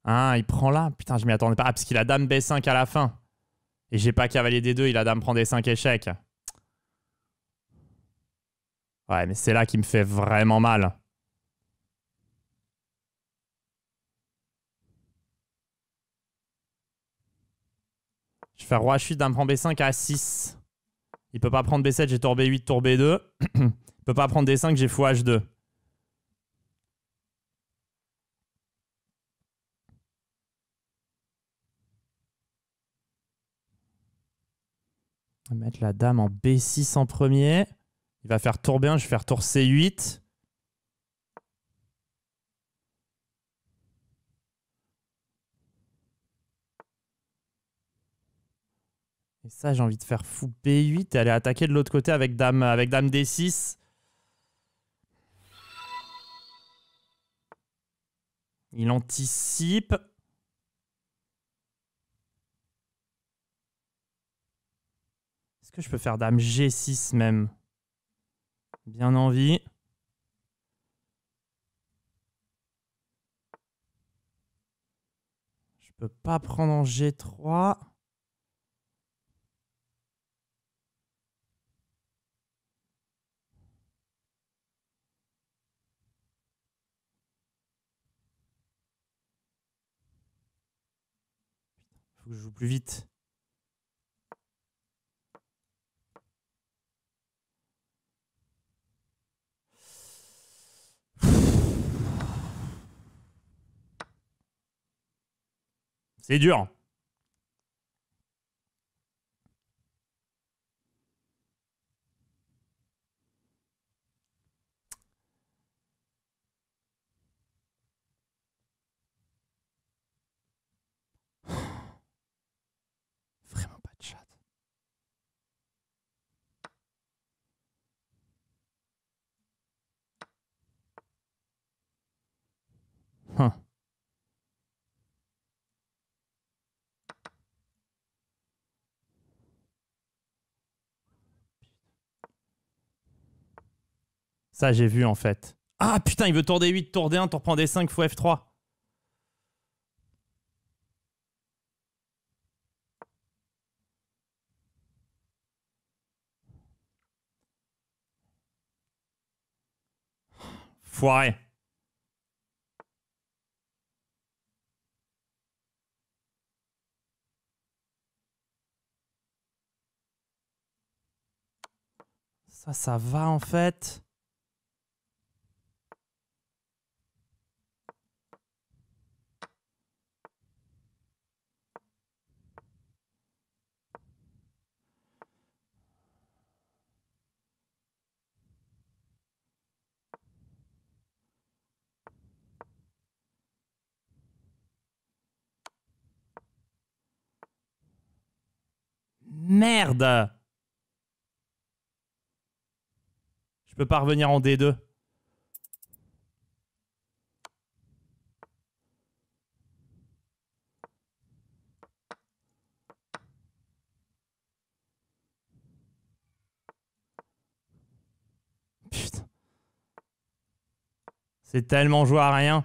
Ah, il prend là. Putain, je m'y attendais pas. Ah, parce qu'il a dame B5 à la fin. Et j'ai pas cavalier D2, il a dame prend D5 échec. Ouais, mais c'est là qui me fait vraiment mal. Je vais faire roi H8, dame prend B5 à 6. Il peut pas prendre B7, j'ai tour B8, tour B2. Il peut pas prendre D5, j'ai fou H2. On va mettre la dame en B6 en premier. Il va faire tour B1, je vais faire tour C8. Et ça, j'ai envie de faire fou B8 et aller attaquer de l'autre côté avec dame D6. Il anticipe. Est-ce que je peux faire dame G6 même? Bien envie. Je peux pas prendre en G3. Faut que je joue plus vite. C'est dur. Vraiment pas de chat. Huh. Ça, j'ai vu en fait. Ah putain, il veut tour D8, tour D1, tour prend D5, fou F3. Foiré. Ça va en fait. Merde. Je peux pas revenir en D2. Putain. C'est tellement joué à rien.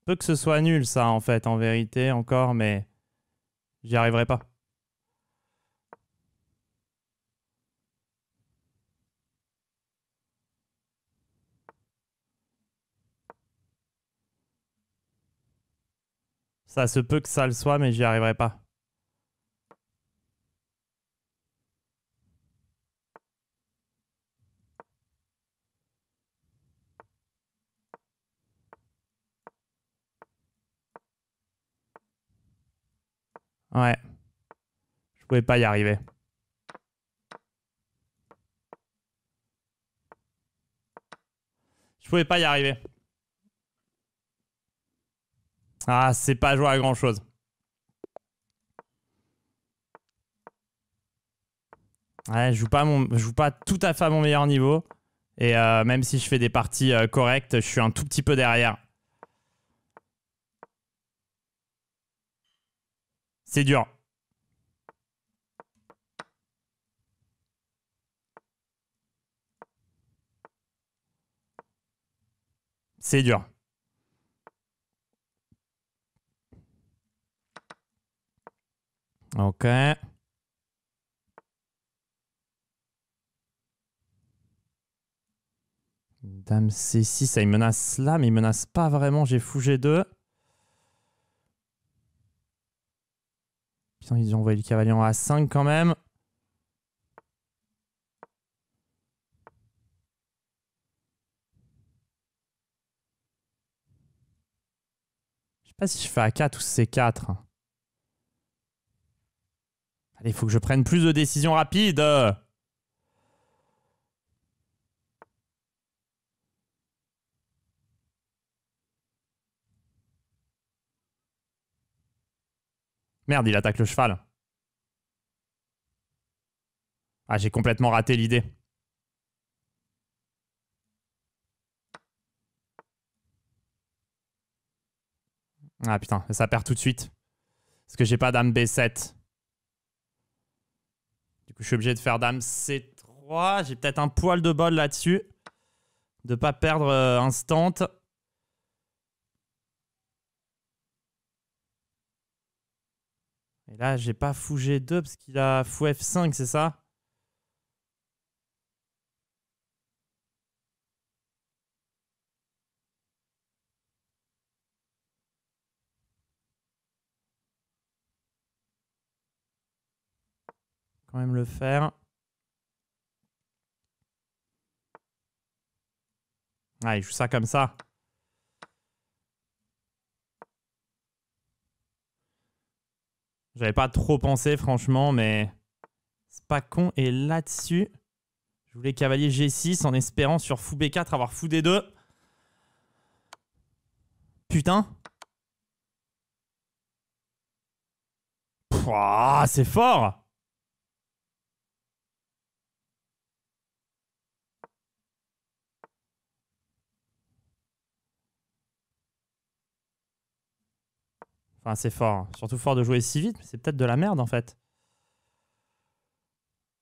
Peu que ce soit nul ça en fait, en vérité encore, mais j'y arriverai pas. Ça se peut que ça le soit, mais j'y arriverai pas. Ouais. Je pouvais pas y arriver. Je pouvais pas y arriver. Ah, c'est pas joué à grand chose. Ouais, je joue pas tout à fait à mon meilleur niveau. Et même si je fais des parties correctes, je suis un tout petit peu derrière. C'est dur. C'est dur. Ok. Dame C6, ça il menace là, mais il menace pas vraiment. J'ai fou G2. Putain, ils ont envoyé le cavalier en A5 quand même. Je sais pas si je fais A4 ou C4. Allez, il faut que je prenne plus de décisions rapides. Merde, il attaque le cheval. Ah, j'ai complètement raté l'idée. Ah putain, ça perd tout de suite. Parce que j'ai pas dame B7. Du coup, je suis obligé de faire dame C3. J'ai peut-être un poil de bol là-dessus. De pas perdre instant. Et là, j'ai pas fou G2 parce qu'il a fou F5, c'est ça? Quand même le faire. Ah, il joue ça comme ça. J'avais pas trop pensé, franchement, mais c'est pas con. Et là-dessus, je voulais cavalier G6 en espérant sur fou B4 avoir fou D2. Putain. Pouah, c'est fort. Enfin, c'est fort. Surtout fort de jouer si vite, mais c'est peut-être de la merde en fait.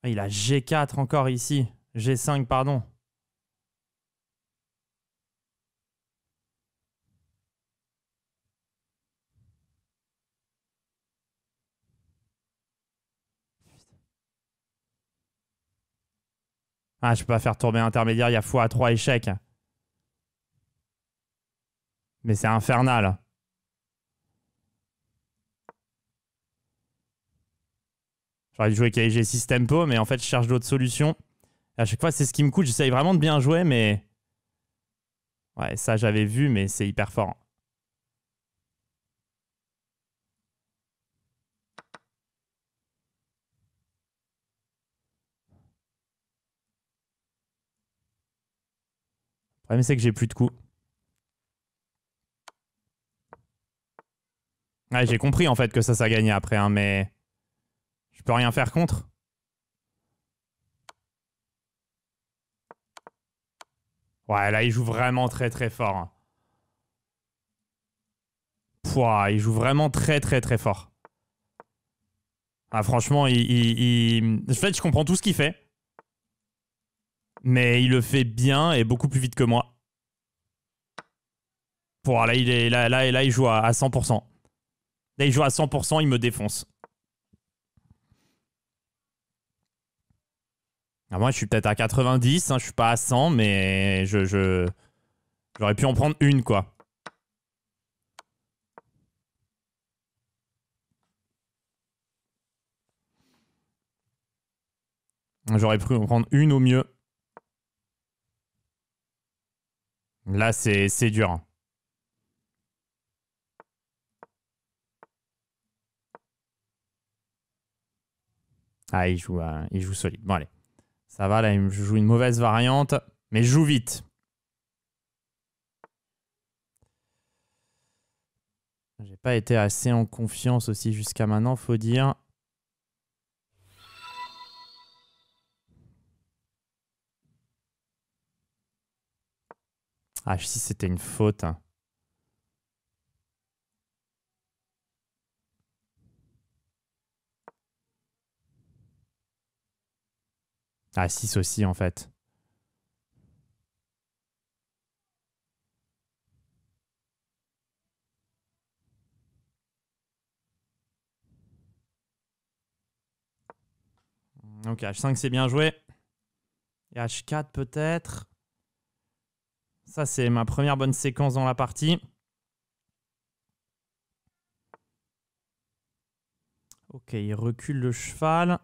Ah, il a G4 encore ici. G5, pardon. Ah, je peux pas faire tourner intermédiaire, il y a fou A3 échec. Mais c'est infernal. J'aurais dû jouer cavalier G6 tempo, mais en fait, je cherche d'autres solutions. Et à chaque fois, c'est ce qui me coûte. J'essaye vraiment de bien jouer, mais... Ouais, ça, j'avais vu, mais c'est hyper fort. Le problème, c'est que j'ai plus de coups. Ouais, j'ai compris, en fait, que ça gagnait après, hein, mais... Je peux rien faire contre. Ouais, là, il joue vraiment très, très fort. Pouah, il joue vraiment très, très, très fort. Ah, franchement, en fait, je comprends tout ce qu'il fait. Mais il le fait bien et beaucoup plus vite que moi. Pouah, là, là, il joue à 100%. Là, il joue à 100%, il me défonce. Ah, moi, je suis peut-être à 90, hein, je suis pas à 100, mais j'aurais pu en prendre une, quoi. J'aurais pu en prendre une au mieux. Là, c'est dur. Ah, il joue solide. Bon, allez. Ça va, là, je joue une mauvaise variante, mais je joue vite. J'ai pas été assez en confiance aussi jusqu'à maintenant, faut dire. H6, c'était une faute. H6 aussi, en fait. Ok, H5, c'est bien joué. Et H4, peut-être. Ça, c'est ma première bonne séquence dans la partie. Ok, il recule le cheval.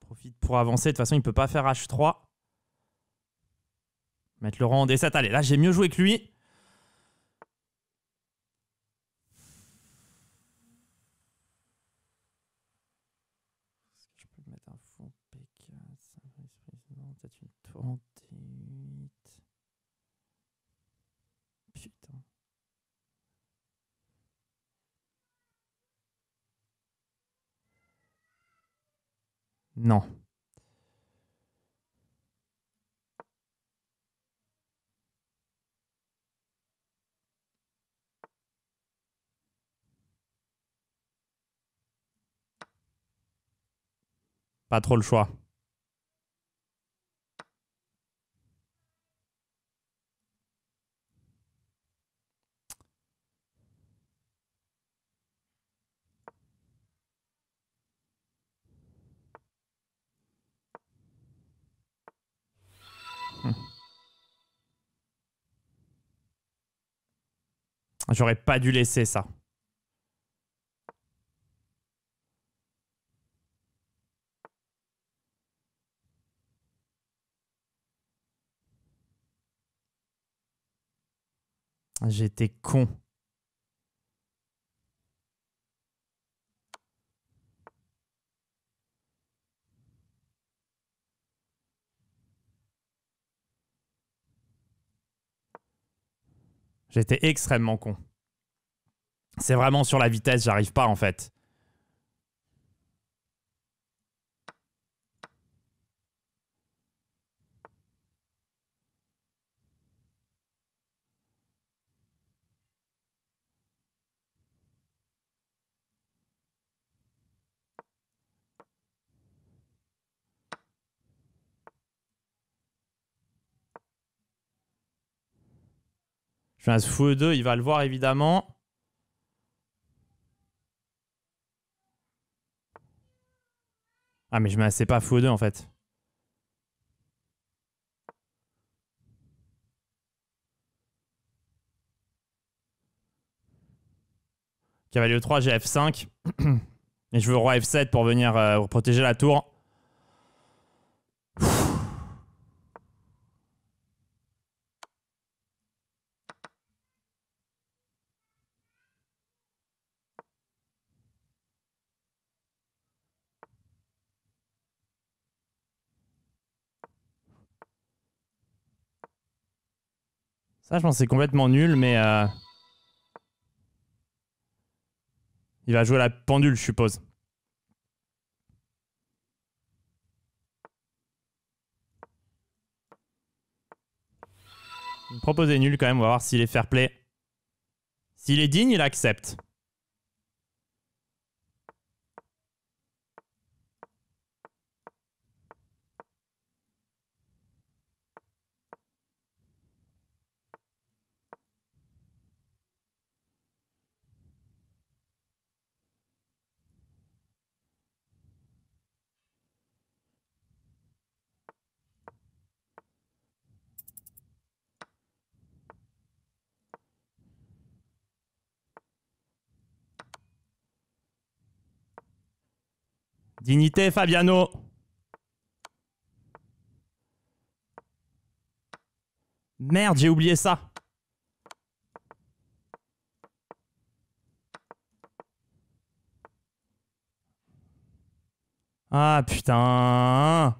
Profite pour avancer. De toute façon, il ne peut pas faire H3. Mettre le rang en D7. Allez, là, j'ai mieux joué que lui. Est-ce que je peux mettre un fou P4, peut-être une tour en D8. Putain. Non. Pas trop le choix. J'aurais pas dû laisser ça. J'étais con. J'étais extrêmement con. C'est vraiment sur la vitesse, j'arrive pas en fait. Je fais un fou E2, il va le voir évidemment. Ah mais je mets assez pas fou E2 en fait. Cavalier E3, j'ai F5. Et je veux roi F7 pour venir protéger la tour. Ça, je pense que c'est complètement nul, mais... il va jouer la pendule, je suppose. Il me proposait nul quand même, on va voir s'il est fair play. S'il est digne, il accepte. Dignité, Fabiano. Merde, j'ai oublié ça. Ah, putain.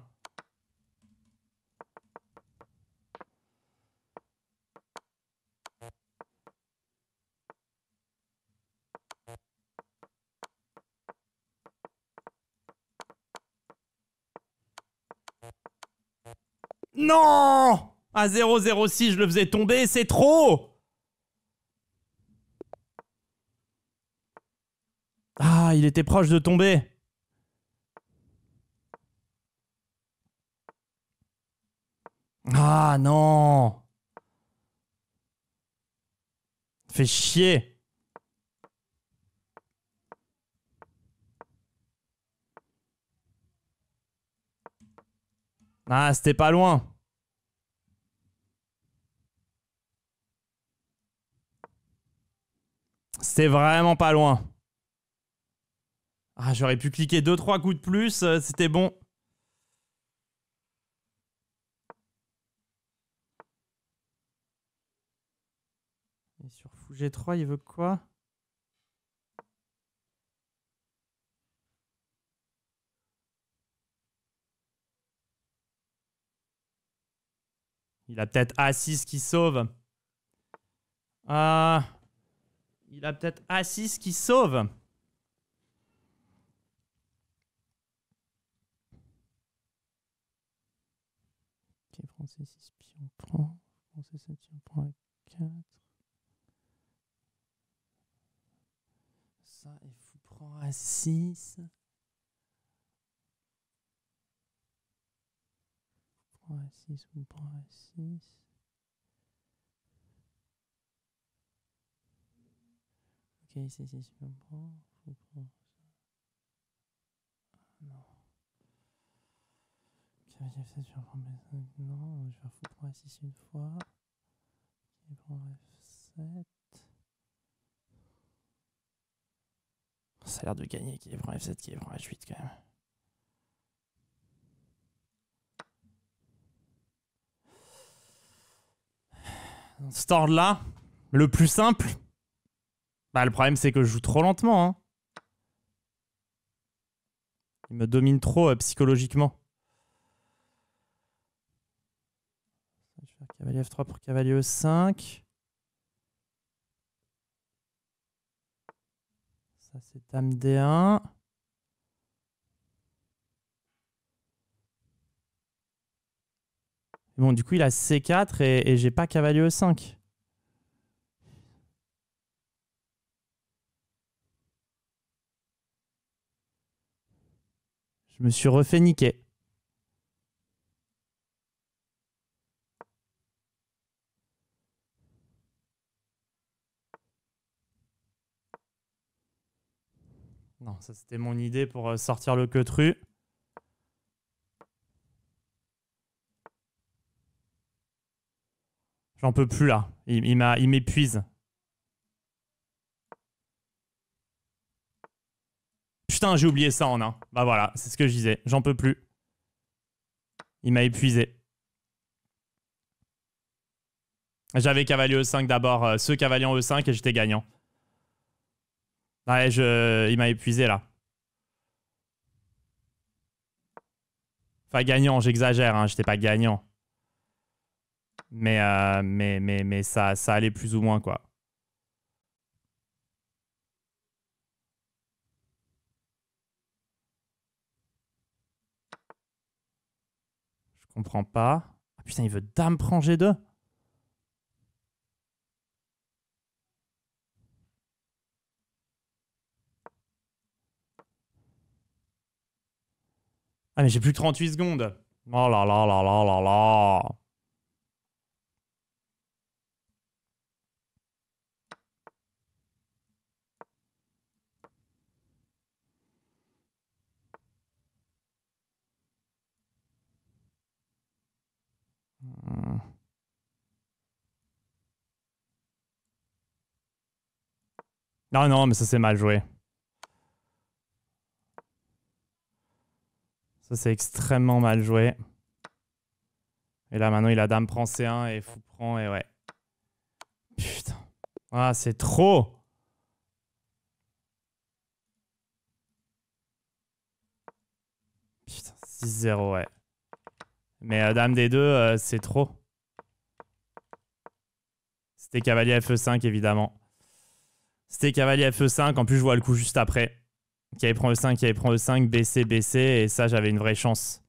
Non! À 0,06, je le faisais tomber, c'est trop! Ah, il était proche de tomber. Ah non! Fait chier. Ah, c'était pas loin. C'était vraiment pas loin. Ah, j'aurais pu cliquer 2-3 coups de plus, c'était bon. Et sur fou G3, il veut quoi? Il a peut-être A6 qui sauve. Ah, il a peut-être A6 qui sauve. Ok, prend C6, pion prend. Prend C7, pion prend A4. Ça, et fou prend A6. Prend A6, fou prend A6. Ok, C6, pion prend. Fou prend. Non. Cavalier F7, pion prend B5. Non, je vais faire fou prend A6 une fois. Il prend F7. Ça a l'air de gagner qui prend F7, qui prend H8 quand même. Dans ce ordre-là, le plus simple, bah, le problème c'est que je joue trop lentement. Hein. Il me domine trop psychologiquement. Je vais faire cavalier F3 pour cavalier E5. Ça c'est dame D1. Bon, du coup, il a C4 et j'ai pas cavalier E5. Je me suis refait niquer. Non, ça c'était mon idée pour sortir le queutru. J'en peux plus là. Il m'épuise. Putain, j'ai oublié ça en un. Bah voilà, c'est ce que je disais. J'en peux plus. Il m'a épuisé. J'avais cavalier E5 d'abord. Ce cavalier en E5 et j'étais gagnant. Ouais, il m'a épuisé là. Enfin, gagnant, j'exagère. Hein, j'étais pas gagnant. Mais ça allait plus ou moins, quoi. Je comprends pas. Ah putain, il veut dame prend G2. Ah mais j'ai plus 38 secondes. Oh là là là là là là. Non, non, mais ça c'est mal joué. Ça c'est extrêmement mal joué. Et là maintenant il a dame prend C1 et fou prend et ouais. Putain. Ah c'est trop. Putain, 6-0 ouais. Mais dame D2 c'est trop. C'était cavalier Fe5 évidemment. C'était cavalier Fe5, en plus je vois le coup juste après. Cavalier prend E5, cavalier prend E5, BC, BC, et ça j'avais une vraie chance.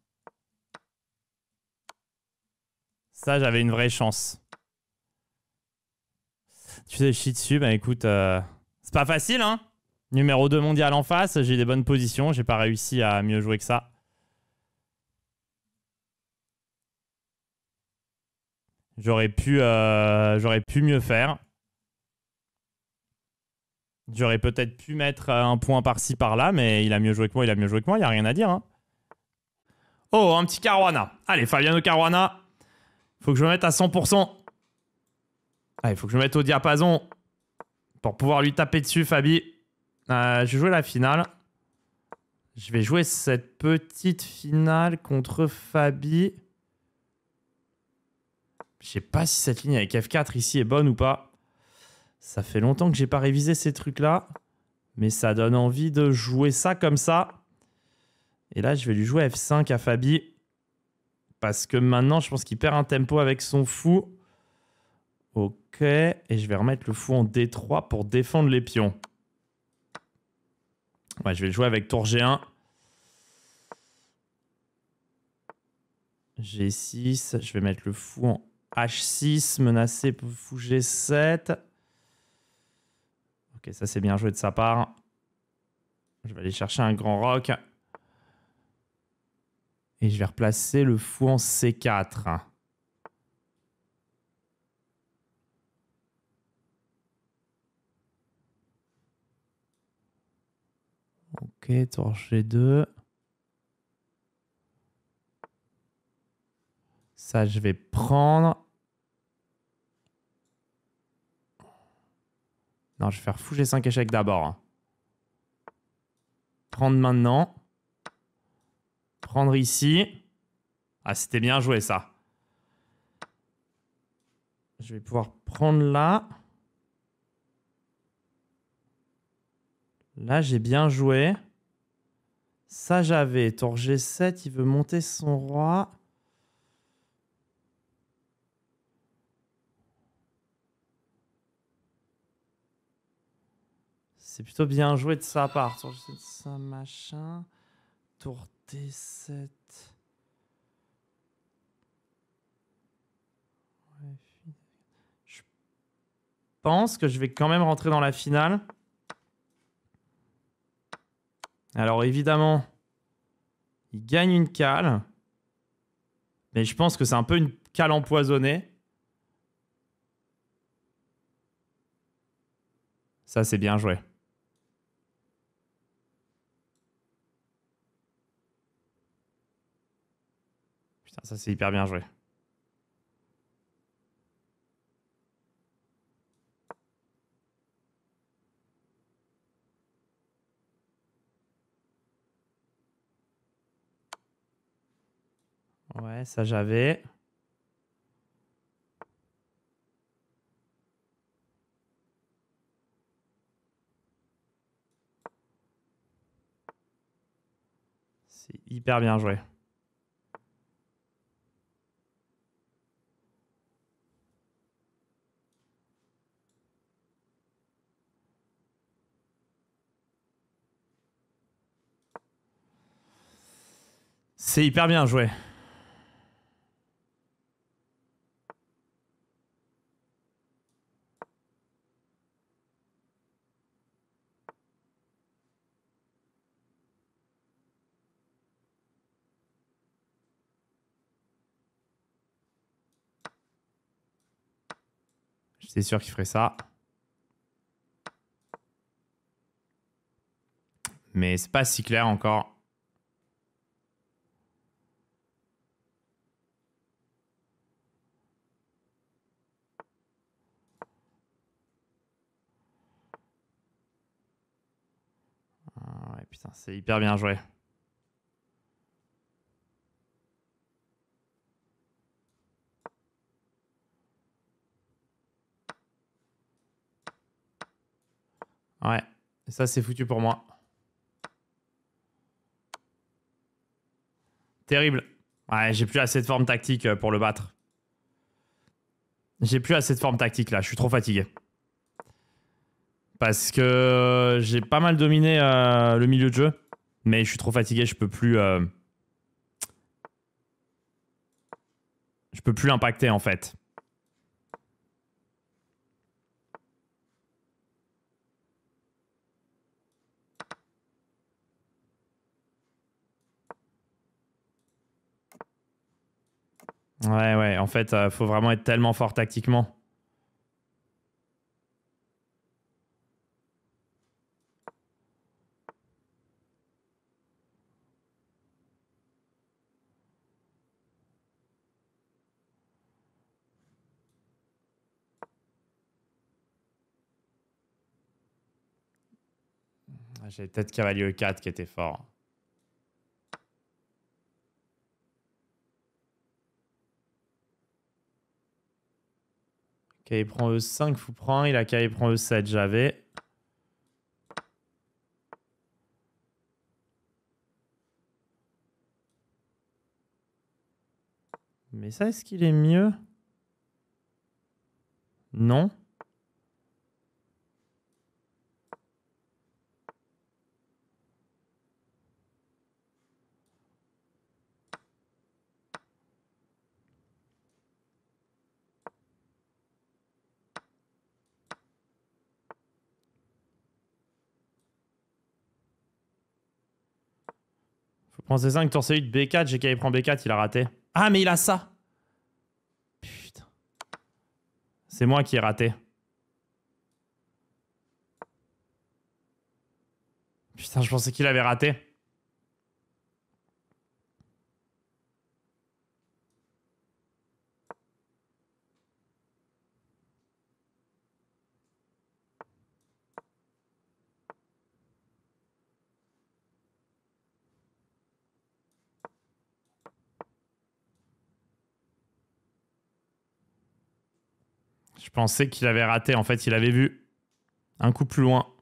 Ça, j'avais une vraie chance. Tu sais, chie dessus, bah écoute, c'est pas facile, hein. Numéro 2 mondial en face, j'ai des bonnes positions, j'ai pas réussi à mieux jouer que ça. J'aurais pu mieux faire. J'aurais peut-être pu mettre un point par-ci, par-là, mais il a mieux joué que moi, il n'y a rien à dire. Hein. Oh, un petit Caruana. Allez, Fabiano Caruana. Faut que je me mette à 100%. Allez, faut que je me mette au diapason pour pouvoir lui taper dessus, Fabi. Je vais jouer la finale. Je vais jouer cette petite finale contre Fabi. Je sais pas si cette ligne avec F4 ici est bonne ou pas. Ça fait longtemps que j'ai pas révisé ces trucs-là. Mais ça donne envie de jouer ça comme ça. Et là, je vais lui jouer F5 à Fabi. Parce que maintenant, je pense qu'il perd un tempo avec son fou. Ok. Et je vais remettre le fou en D3 pour défendre les pions. Ouais, je vais le jouer avec tour G1. G6. Je vais mettre le fou en H6. Menacé pour fou G7. Ok, ça c'est bien joué de sa part. Je vais aller chercher un grand roc. Et je vais replacer le fou en C4. Ok, tour G2. Ça, je vais prendre. Non, je vais faire fou G5 échec d'abord. Prendre maintenant. Prendre ici. Ah, c'était bien joué, ça. Je vais pouvoir prendre là. Là, j'ai bien joué. Ça, j'avais. Tour G7, il veut monter son roi. C'est plutôt bien joué de sa part. Tour G7, ça, machin. Tour D7. Je pense que je vais quand même rentrer dans la finale. Alors évidemment, il gagne une cale. Mais je pense que c'est un peu une cale empoisonnée. Ça, c'est bien joué. Putain, ça, c'est hyper bien joué. Ouais, ça j'avais. C'est hyper bien joué. C'est hyper bien joué. J'étais sûr qu'il ferait ça. Mais c'est pas si clair encore. Ah ouais, putain, c'est hyper bien joué. Ouais, et ça c'est foutu pour moi. Terrible. Ouais, j'ai plus assez de forme tactique pour le battre. J'ai plus assez de forme tactique là, je suis trop fatigué. Parce que j'ai pas mal dominé le milieu de jeu. Mais je suis trop fatigué, je peux plus... Je peux plus l'impacter en fait. Ouais, en fait, faut vraiment être tellement fort tactiquement. J'avais peut-être cavalier E4 qui était fort. Ok, il prend E5, fou prend. Il a K, il prend E7, j'avais. Mais ça, est-ce qu'il est mieux? Non. Faut prendre C5, tour C8, B4. J'ai K, il prend B4, il a raté. Ah, mais il a ça. Putain. C'est moi qui ai raté. Putain, je pensais qu'il avait raté. Je pensais qu'il avait raté. En fait, il avait vu un coup plus loin.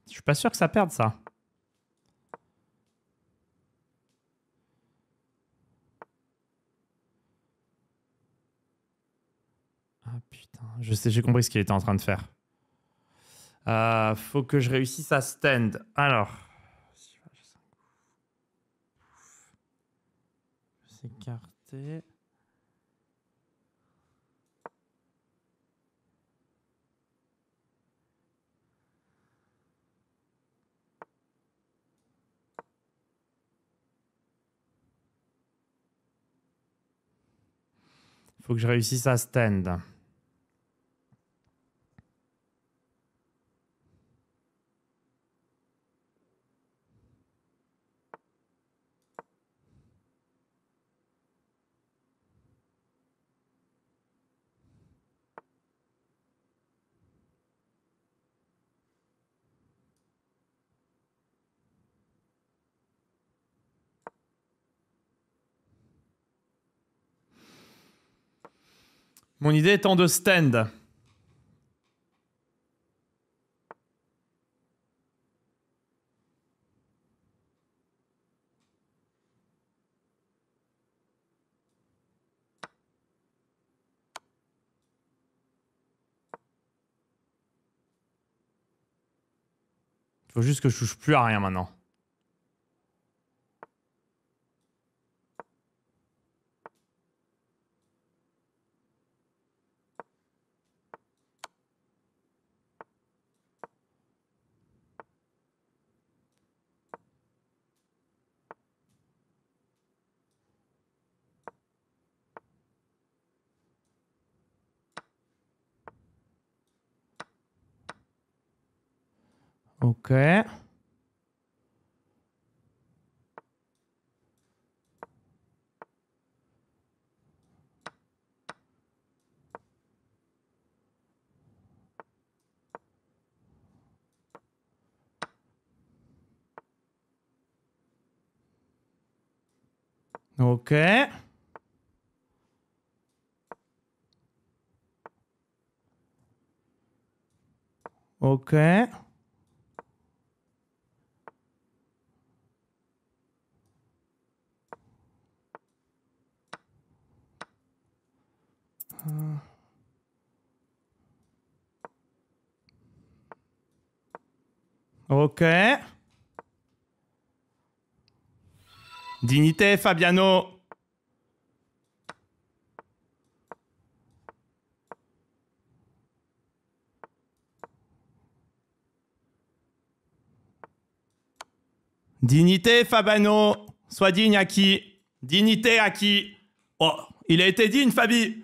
Je suis pas sûr que ça perde, ça. Ah putain, je sais, j'ai compris ce qu'il était en train de faire. Faut que je réussisse à stand. Alors. S'écarter. Faut que je réussisse à stand. Mon idée étant de stand. Faut juste que je touche plus à rien maintenant. Ok. Ok. Ok. Ok. Dignité, Fabiano. Dignité, Fabiano. Sois digne à qui? Dignité à qui? Oh, il a été digne, Fabi.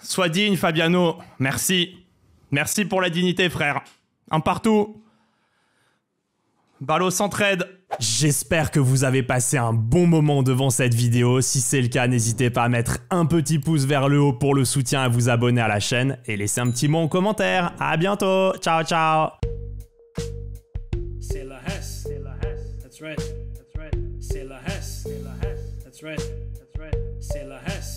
Sois digne, Fabiano. Merci. Merci pour la dignité, frère. Un partout. Ballot s'entraide. J'espère que vous avez passé un bon moment devant cette vidéo. Si c'est le cas, n'hésitez pas à mettre un petit pouce vers le haut pour le soutien, à vous abonner à la chaîne et laisser un petit mot en commentaire. À bientôt. Ciao, ciao. C'est la Hesse. That's right. C'est la Hesse. That's right. C'est la Hesse.